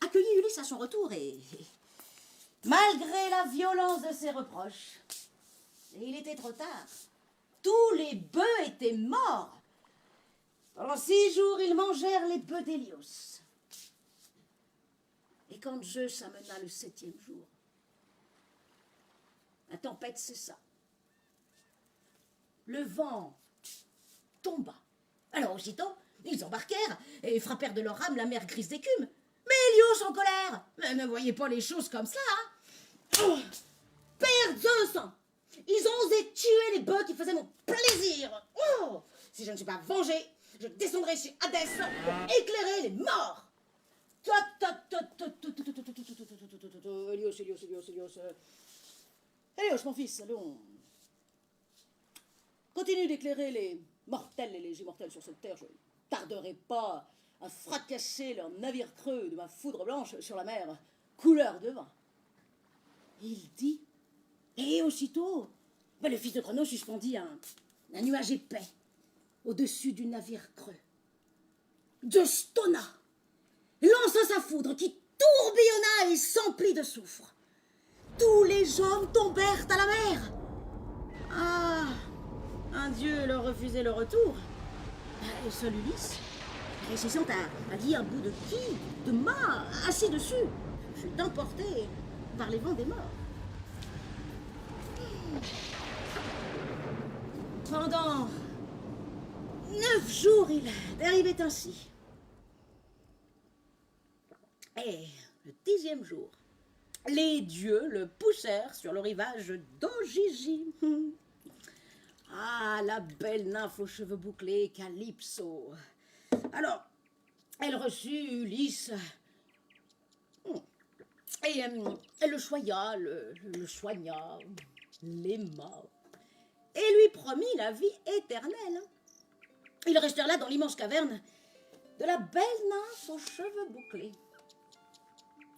[SPEAKER 4] accueillit Ulysse à son retour et malgré la violence de ses reproches, et il était trop tard, tous les bœufs étaient morts. Pendant 6 jours, ils mangèrent les bœufs d'Hélios. Et quand Zeus amena le 7e jour, la tempête cessa. Le vent tomba. Alors aussitôt, ils embarquèrent et frappèrent de leur rame la mer grise d'écume. Mais Hélios en colère, mais ne voyez pas les choses comme ça, hein. Oh, Père Zeus, ils ont osé tuer les bœufs qui faisaient mon plaisir. Oh, si je ne suis pas vengé, je descendrai chez Hadès pour éclairer les morts. Hélios, mon fils, allons. Continue d'éclairer les mortels et les immortels sur cette terre. Je ne tarderai pas à fracasser leur navire creux de ma foudre blanche sur la mer, couleur de vin. Il dit, et aussitôt, le fils de Cronos suspendit un nuage épais au-dessus du navire creux. De stonna, lança sa foudre qui tourbillonna et s'emplit de soufre. Tous les hommes tombèrent à la mer. Ah, un dieu leur refusait le retour. Et seul Ulysse, réussissant à lier un bout de quille, de mât, assis dessus, fut emporté par les vents des morts. Pendant 9 jours, il dérivait ainsi. Et le 10e jour, les dieux le poussèrent sur le rivage d'Ogigi. Ah, la belle nymphe aux cheveux bouclés, Calypso. Alors, elle reçut Ulysse. Et elle le choya, le soigna, l'aima. Et lui promit la vie éternelle. Ils restèrent là dans l'immense caverne de la belle nymphe aux cheveux bouclés.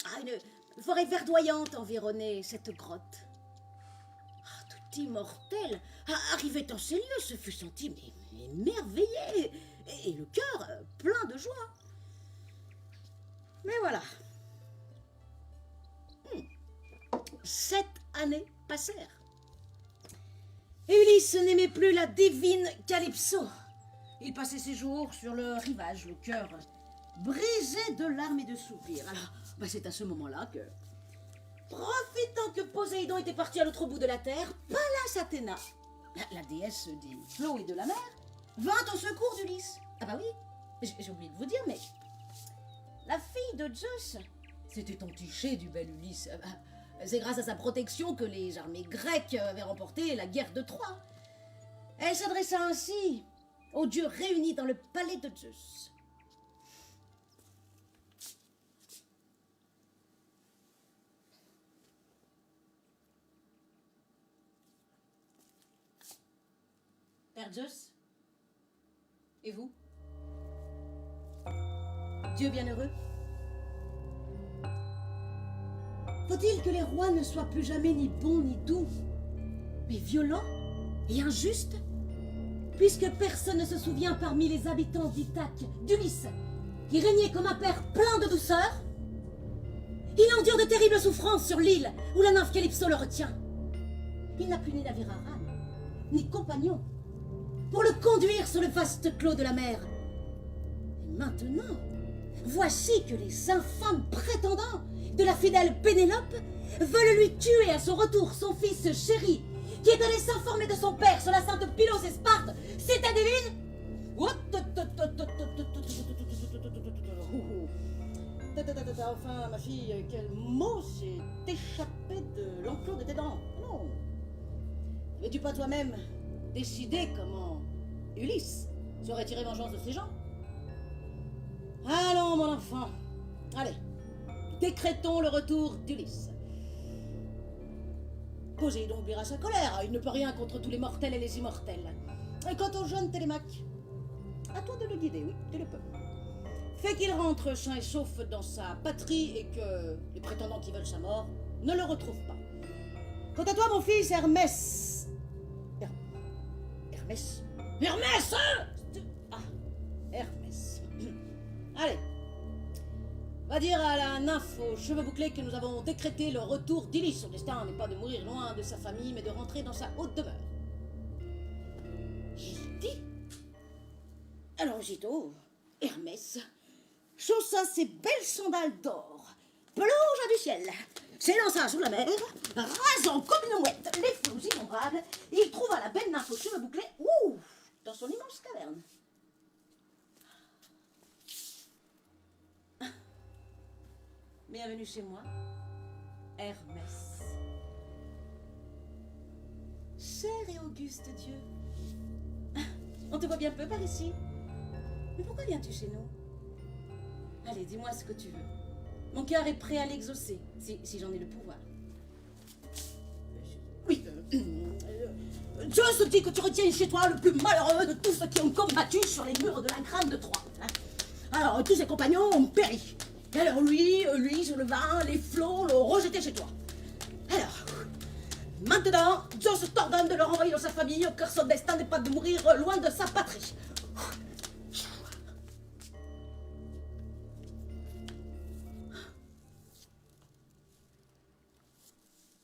[SPEAKER 4] Ah, une forêt verdoyante environnait cette grotte. Ah, tout immortel arrivait en ces lieux, se fut senti mais émerveillé et le cœur plein de joie. Mais voilà. 7 années passèrent. Ulysse n'aimait plus la divine Calypso. Il passait ses jours sur le rivage, le cœur brisé de larmes et de soupirs. Alors, c'est à ce moment-là que, profitant que Poséidon était parti à l'autre bout de la terre, Pallas Athéna, la déesse des flots et de la mer, vint au secours d'Ulysse. Ah bah oui, j'ai oublié de vous dire, mais la fille de Zeus s'était entichée du bel Ulysse. C'est grâce à sa protection que les armées grecques avaient remporté la guerre de Troie. Elle s'adressa ainsi aux dieux réunis dans le palais de Zeus. Père Zeus, et vous? Dieu bienheureux, faut-il que les rois ne soient plus jamais ni bons ni doux, mais violents et injustes? Puisque personne ne se souvient parmi les habitants d'Ithaque d'Ulysse, qui régnait comme un père plein de douceur, il endure de terribles souffrances sur l'île où la nymphe Calypso le retient. Il n'a plus ni navire à rame, ni compagnon, pour le conduire sur le vaste clos de la mer. Et maintenant, voici que les infâmes prétendants de la fidèle Pénélope veulent lui tuer à son retour son fils chéri, qui est allé s'informer de son père sur la sainte Pylos et Sparte, cité divine. Enfin, ma fille, quel mot s'est échappé de l'enclos de tes dents? Non. N'avais-tu pas toi-même décidé comment Ulysse saurait tirer vengeance de ces gens? Allons, mon enfant. Allez, décrétons le retour d'Ulysse. Poséidon oubliera sa colère, il ne peut rien contre tous les mortels et les immortels. Et quant au jeune Télémaque, à toi de le guider, oui, tu le peux. Fais qu'il rentre sain et sauf dans sa patrie et que les prétendants qui veulent sa mort ne le retrouvent pas. Quant à toi, mon fils Hermès... Hermès Ah, Hermès. Allez, va dire à la nymphe aux cheveux bouclés que nous avons décrété le retour d'Ulysse. Son destin n'est pas de mourir loin de sa famille, mais de rentrer dans sa haute demeure. Il dit. Alors aussitôt, Hermès chaussa ses belles sandales d'or, plongea du ciel, s'élança sous la mer, rasant comme une mouette les flots innombrables, et il trouva la belle nymphe aux cheveux bouclés, dans son immense caverne. Bienvenue chez moi, Hermès. Cher et auguste Dieu, on te voit bien peu par ici. Mais pourquoi viens-tu chez nous? Allez, dis-moi ce que tu veux. Mon cœur est prêt à l'exaucer, si j'en ai le pouvoir. Oui, Zeus dit que tu retiens chez toi le plus malheureux de tous ceux qui ont combattu sur les murs de la Grande de Troie. Alors, tous ses compagnons ont péri. Et alors lui se leva, les flots l'ont rejeté chez toi. Alors, maintenant, Zeus t'ordonne de le renvoyer dans sa famille, car son destin n'est pas de mourir loin de sa patrie.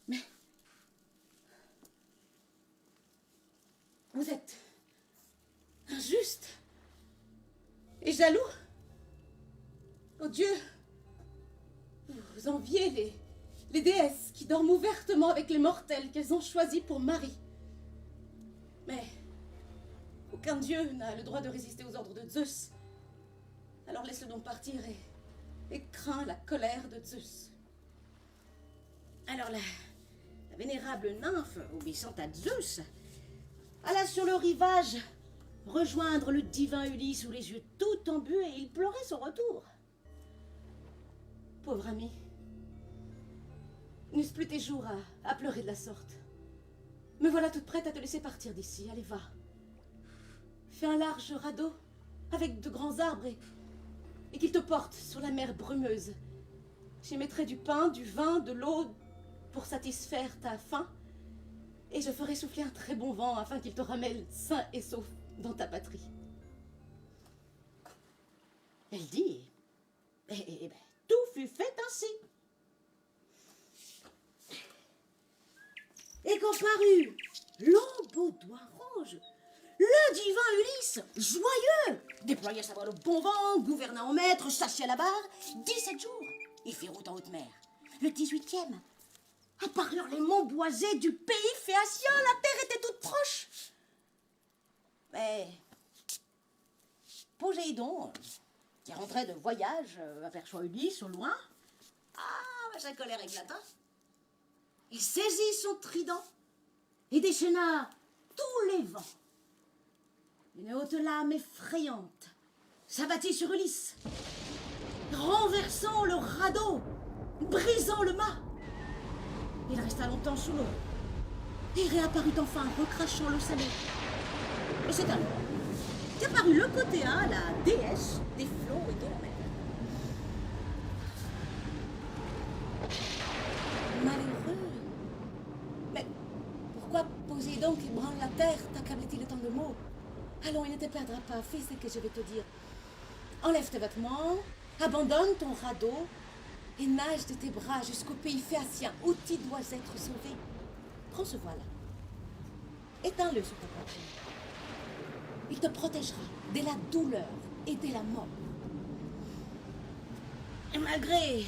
[SPEAKER 4] Mais vous êtes injuste et jaloux. Oh Dieu, vous enviez les déesses qui dorment ouvertement avec les mortels qu'elles ont choisis pour mari. Mais Aucun dieu n'a le droit de résister aux ordres de Zeus. Alors laisse-le donc partir et crains la colère de Zeus. Alors la vénérable nymphe, obéissant à Zeus, alla sur le rivage rejoindre le divin Ulysse sous les yeux tout embués et il pleurait son retour. Pauvre ami, n'eussent plus tes jours à pleurer de la sorte. Me voilà toute prête à te laisser partir d'ici. Allez, va. Fais un large radeau avec de grands arbres et qu'il te porte sur la mer brumeuse. J'y mettrai du pain, du vin, de l'eau pour satisfaire ta faim et je ferai souffler un très bon vent afin qu'il te ramène sain et sauf dans ta patrie. Elle dit, eh ben, tout fut fait ainsi. Et quand parut l'Aubaudoin rouge, le divin Ulysse, joyeux, déploya sa voile au bon vent, gouverna en maître, s'assit à la barre, 17 jours, et fit route en haute mer. Le 18e, apparurent les monts boisés du pays phéacien, la terre était toute proche. Mais Poséidon, qui rentrait de voyage, aperçoit Ulysse au loin. Ah, sa colère éclata. Il saisit son trident et déchaîna tous les vents. Une haute lame effrayante s'abattit sur Ulysse, renversant le radeau, brisant le mât. Il resta longtemps sous l'eau et réapparut enfin, recrachant l'eau salée. Et c'est alors qu'apparut le côté 1, la déesse des flots et de la mer. Malheureux. Mais pourquoi Poséidon qui branle la terre t'accablait-il tant de mots? Allons, il ne te perdra pas, fais ce que je vais te dire. Enlève tes vêtements, abandonne ton radeau et nage de tes bras jusqu'au pays phéacien où tu dois être sauvé. Prends ce voile. Éteins-le sur ta poitrine. Il te protégera de la douleur et de la mort. Et malgré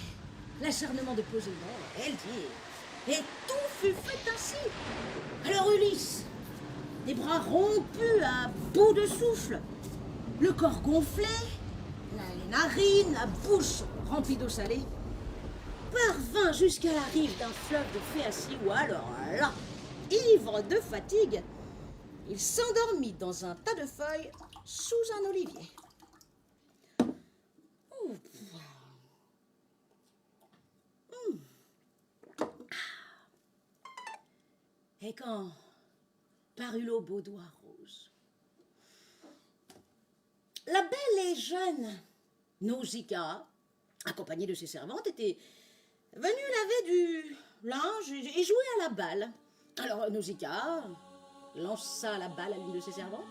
[SPEAKER 4] l'acharnement de Poséidon, elle dit, et tout fut fait ainsi. Alors Ulysse, les bras rompus à bout de souffle, le corps gonflé, les narines, la bouche remplie d'eau salée, parvint jusqu'à la rive d'un fleuve de Phéacie où alors là, ivre de fatigue, il s'endormit dans un tas de feuilles sous un olivier. Et quand parut l'Aubaudoin rouge, la belle et jeune Nausicaa, accompagnée de ses servantes, était venue laver du linge et jouer à la balle. Alors Nausicaa lança la balle à l'une de ses servantes.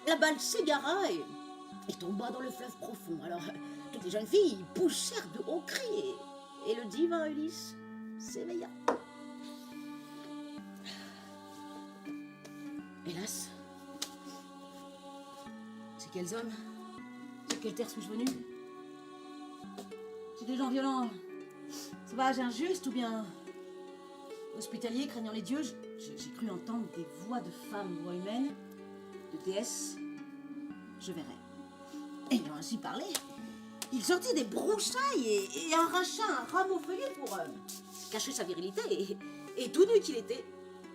[SPEAKER 4] La balle s'égara et tomba dans le fleuve profond. Alors toutes les jeunes filles poussèrent de hauts cris et le divin Ulysse s'éveilla. Hélas, c'est quels hommes, sur quelle terre suis-je venu? C'est des gens violents, sauvages, injustes, ou bien hospitaliers, craignant les dieux. J'ai cru entendre des voix de femmes, voix humaines, de déesses. Je verrai. Ayant ainsi parlé, il sortit des broussailles et arracha un rameau feuillu pour cacher sa virilité. Et tout nu qu'il était,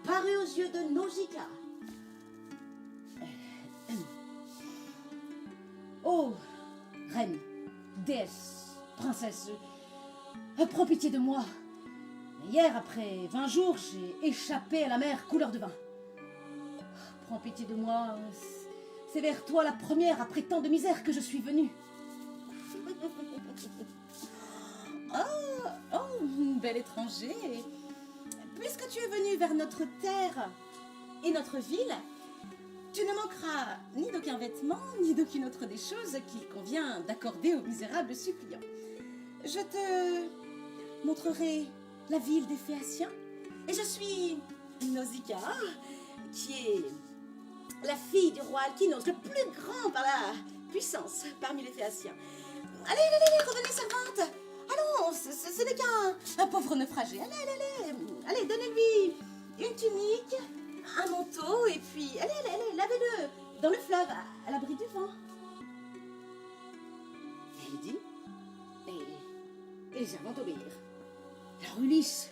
[SPEAKER 4] parut aux yeux de Nausicaa. Oh, reine, déesse, princesse, prends pitié de moi. Hier, après 20 jours, j'ai échappé à la mer couleur de vin. Prends pitié de moi, c'est vers toi la première après tant de misère que je suis venue. Oh, bel étranger, puisque tu es venu vers notre terre et notre ville, tu ne manqueras ni d'aucun vêtement, ni d'aucune autre des choses qu'il convient d'accorder aux misérables suppliants. Je te montrerai la ville des Phéaciens, et je suis Nausicaa, qui est la fille du roi Alkinos, le plus grand par la puissance parmi les Phéaciens. Allez, revenez, servante. Allons, ce n'est qu'un pauvre naufragé. Allez, donnez-lui une tunique, un manteau et puis allez, lavez-le dans le fleuve, à l'abri du vent. Et il dit, et les servantes obéirent. Alors Ulysse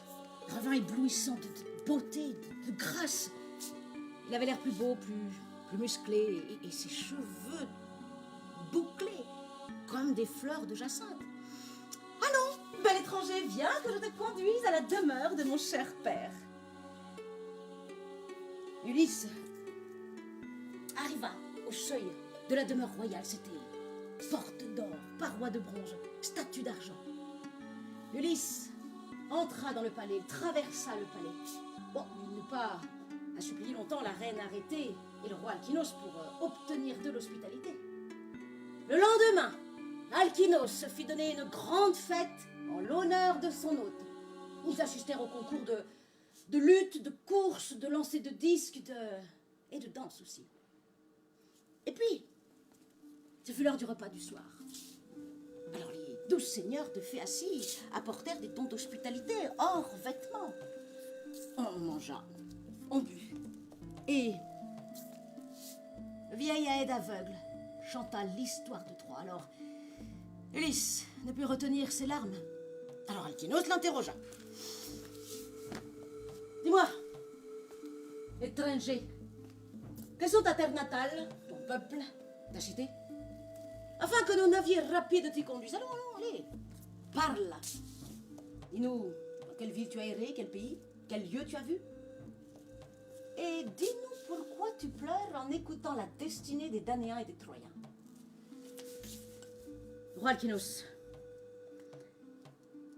[SPEAKER 4] revint éblouissant de beauté, de grâce. Il avait l'air plus beau, plus musclé, et ses cheveux bouclés comme des fleurs de jacinthe. Allons, bel étranger, viens que je te conduise à la demeure de mon cher père. Ulysse arriva au seuil de la demeure royale. C'était porte d'or, parois de bronze, statue d'argent. Ulysse entra dans le palais, traversa le palais. Bon, il n'eut pas à supplier longtemps la reine arrêtée et le roi Alkinos pour obtenir de l'hospitalité. Le lendemain, Alkinos se fit donner une grande fête en l'honneur de son hôte. Ils assistèrent au concours de lutte, de course, de lancer de disques et de danse aussi. Et puis, ce fut l'heure du repas du soir. Alors les 12 seigneurs de Phéacie apportèrent des dons d'hospitalité, or vêtements. On mangea, on but, et le vieil Aède aveugle chanta l'histoire de Troie. Alors Ulysse ne put retenir ses larmes. Alors Alkinos l'interrogea. Dis-moi, étranger, quelles sont ta terre natale, ton peuple, ta cité? Afin que nos navires rapides t'y conduisent. Allons, allez, parle. Dis-nous, dans quelle ville tu as erré, quel pays, quel lieu tu as vu? Et dis-nous pourquoi tu pleures en écoutant la destinée des Danéens et des Troyens. Roi Alkinos,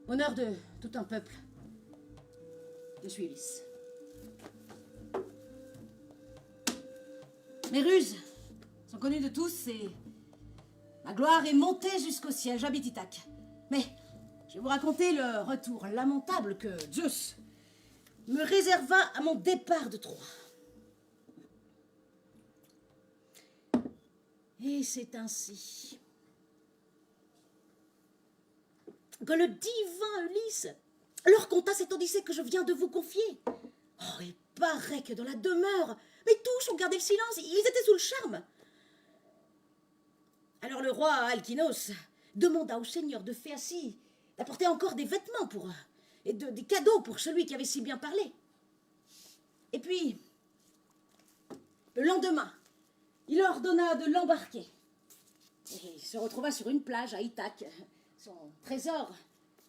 [SPEAKER 4] honneur de tout un peuple, je suis Ulysse. Mes ruses sont connues de tous et ma gloire est montée jusqu'au ciel. J'habite Ithaque. Mais je vais vous raconter le retour lamentable que Zeus me réserva à mon départ de Troie. Et c'est ainsi que le divin Ulysse leur conta cette odyssée que je viens de vous confier. Oh, il paraît que dans la demeure, mais tous ont gardé le silence, ils étaient sous le charme. Alors le roi Alkinos demanda au seigneur de Phéacie d'apporter encore des vêtements pour eux, et des cadeaux pour celui qui avait si bien parlé. Et puis, le lendemain, il ordonna de l'embarquer. Et il se retrouva sur une plage à Ithaque, son trésor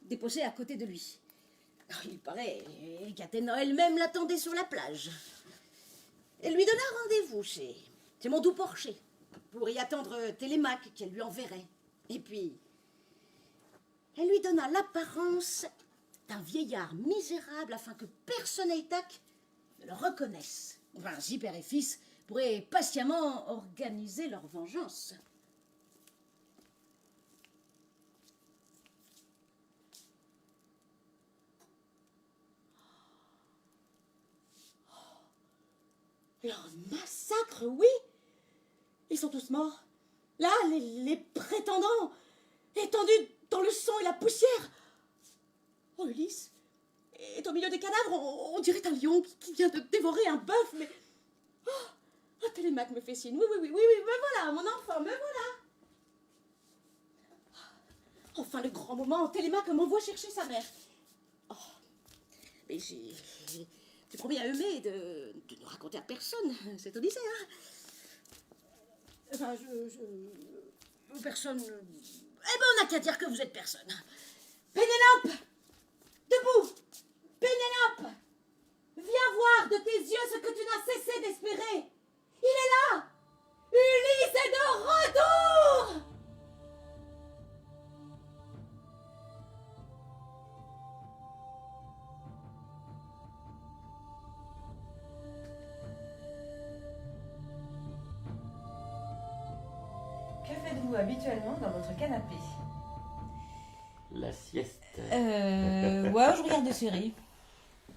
[SPEAKER 4] déposé à côté de lui. Alors, il paraît qu'Athéna elle-même l'attendait sur la plage. Elle lui donna rendez-vous chez mon doux porcher pour y attendre Télémaque qu'elle lui enverrait. Et puis, elle lui donna l'apparence d'un vieillard misérable afin que personne à Ithaque ne le reconnaisse. Enfin, ainsi, père et fils pourraient patiemment organiser leur vengeance. Leur massacre, oui. Ils sont tous morts. Là, les prétendants, étendus dans le sang et la poussière. Oh, Ulysse est au milieu des cadavres. On dirait un lion qui vient de dévorer un bœuf, mais... Oh, Télémaque me fait signe. Oui, me voilà, mon enfant, me voilà. Enfin, le grand moment, Télémaque m'envoie chercher sa mère. Oh, mais j'ai promis à Eumée de ne raconter à personne cette odyssée, hein. Enfin, personne... Eh ben, on n'a qu'à dire que vous êtes personne. Pénélope! Debout! Pénélope! Viens voir de tes yeux ce que tu n'as cessé d'espérer. Il est là! Ulysse est de retour!
[SPEAKER 5] Que faites-vous habituellement dans votre canapé?
[SPEAKER 6] La sieste.
[SPEAKER 5] Ouais, je regarde des séries.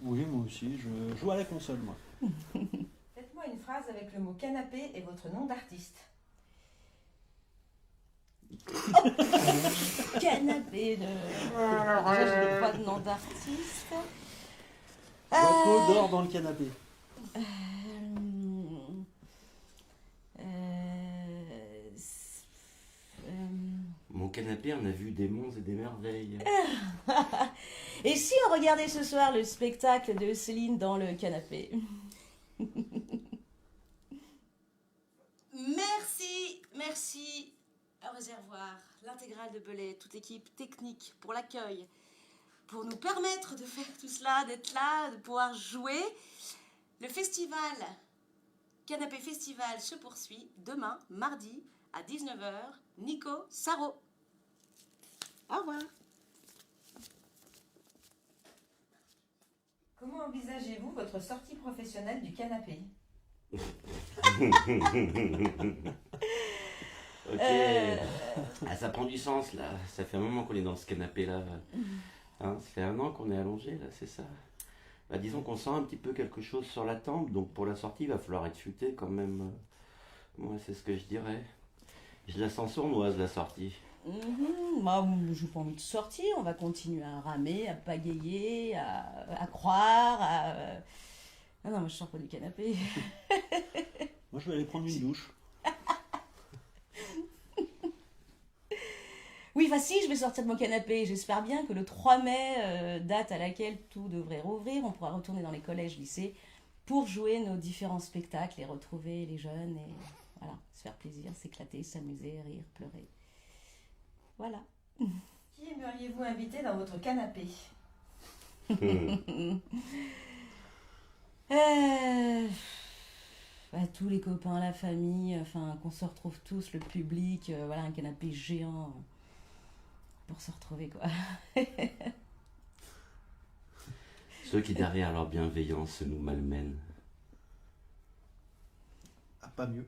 [SPEAKER 7] Oui, moi aussi, je joue à la console, moi.
[SPEAKER 5] Faites-moi une phrase avec le mot canapé et votre nom d'artiste. Canapé de... Je n'ai pas de nom d'artiste.
[SPEAKER 7] Rocco dort dans le canapé.
[SPEAKER 6] canapé, on a vu des monts et des merveilles.
[SPEAKER 4] Et si on regardait ce soir le spectacle de Céline dans le canapé? Merci au réservoir, l'intégrale de Belay, toute l'équipe technique pour l'accueil, pour nous permettre de faire tout cela, d'être là, de pouvoir jouer. Le festival, Canapé Festival, se poursuit demain, mardi, à 19h. Nico Sarro. Au revoir.
[SPEAKER 5] Comment envisagez-vous votre sortie professionnelle du canapé?
[SPEAKER 6] Ok. Ah, ça prend du sens là. Ça fait un moment qu'on est dans ce canapé là. Hein, ça fait 1 an qu'on est allongé là, c'est ça. Bah, disons qu'on sent un petit peu quelque chose sur la tempe, donc pour la sortie il va falloir être futé quand même. Moi c'est ce que je dirais. Je la sens sournoise la sortie.
[SPEAKER 4] Moi, je n'ai pas envie de sortir. On va continuer à ramer, à pagayer, à croire. Ah non, moi je sors pas du canapé.
[SPEAKER 7] Moi, je vais aller prendre une douche.
[SPEAKER 4] Oui, enfin si, je vais sortir de mon canapé. J'espère bien que le 3 mai, date à laquelle tout devrait rouvrir, on pourra retourner dans les collèges, lycées pour jouer nos différents spectacles et retrouver les jeunes et voilà, se faire plaisir, s'éclater, s'amuser, rire, pleurer. Voilà.
[SPEAKER 5] Qui aimeriez-vous inviter dans votre canapé?
[SPEAKER 4] Tous les copains, la famille, enfin qu'on se retrouve tous, le public, voilà, un canapé géant pour se retrouver quoi.
[SPEAKER 6] Ceux qui derrière leur bienveillance nous malmènent.
[SPEAKER 7] Ah, pas mieux.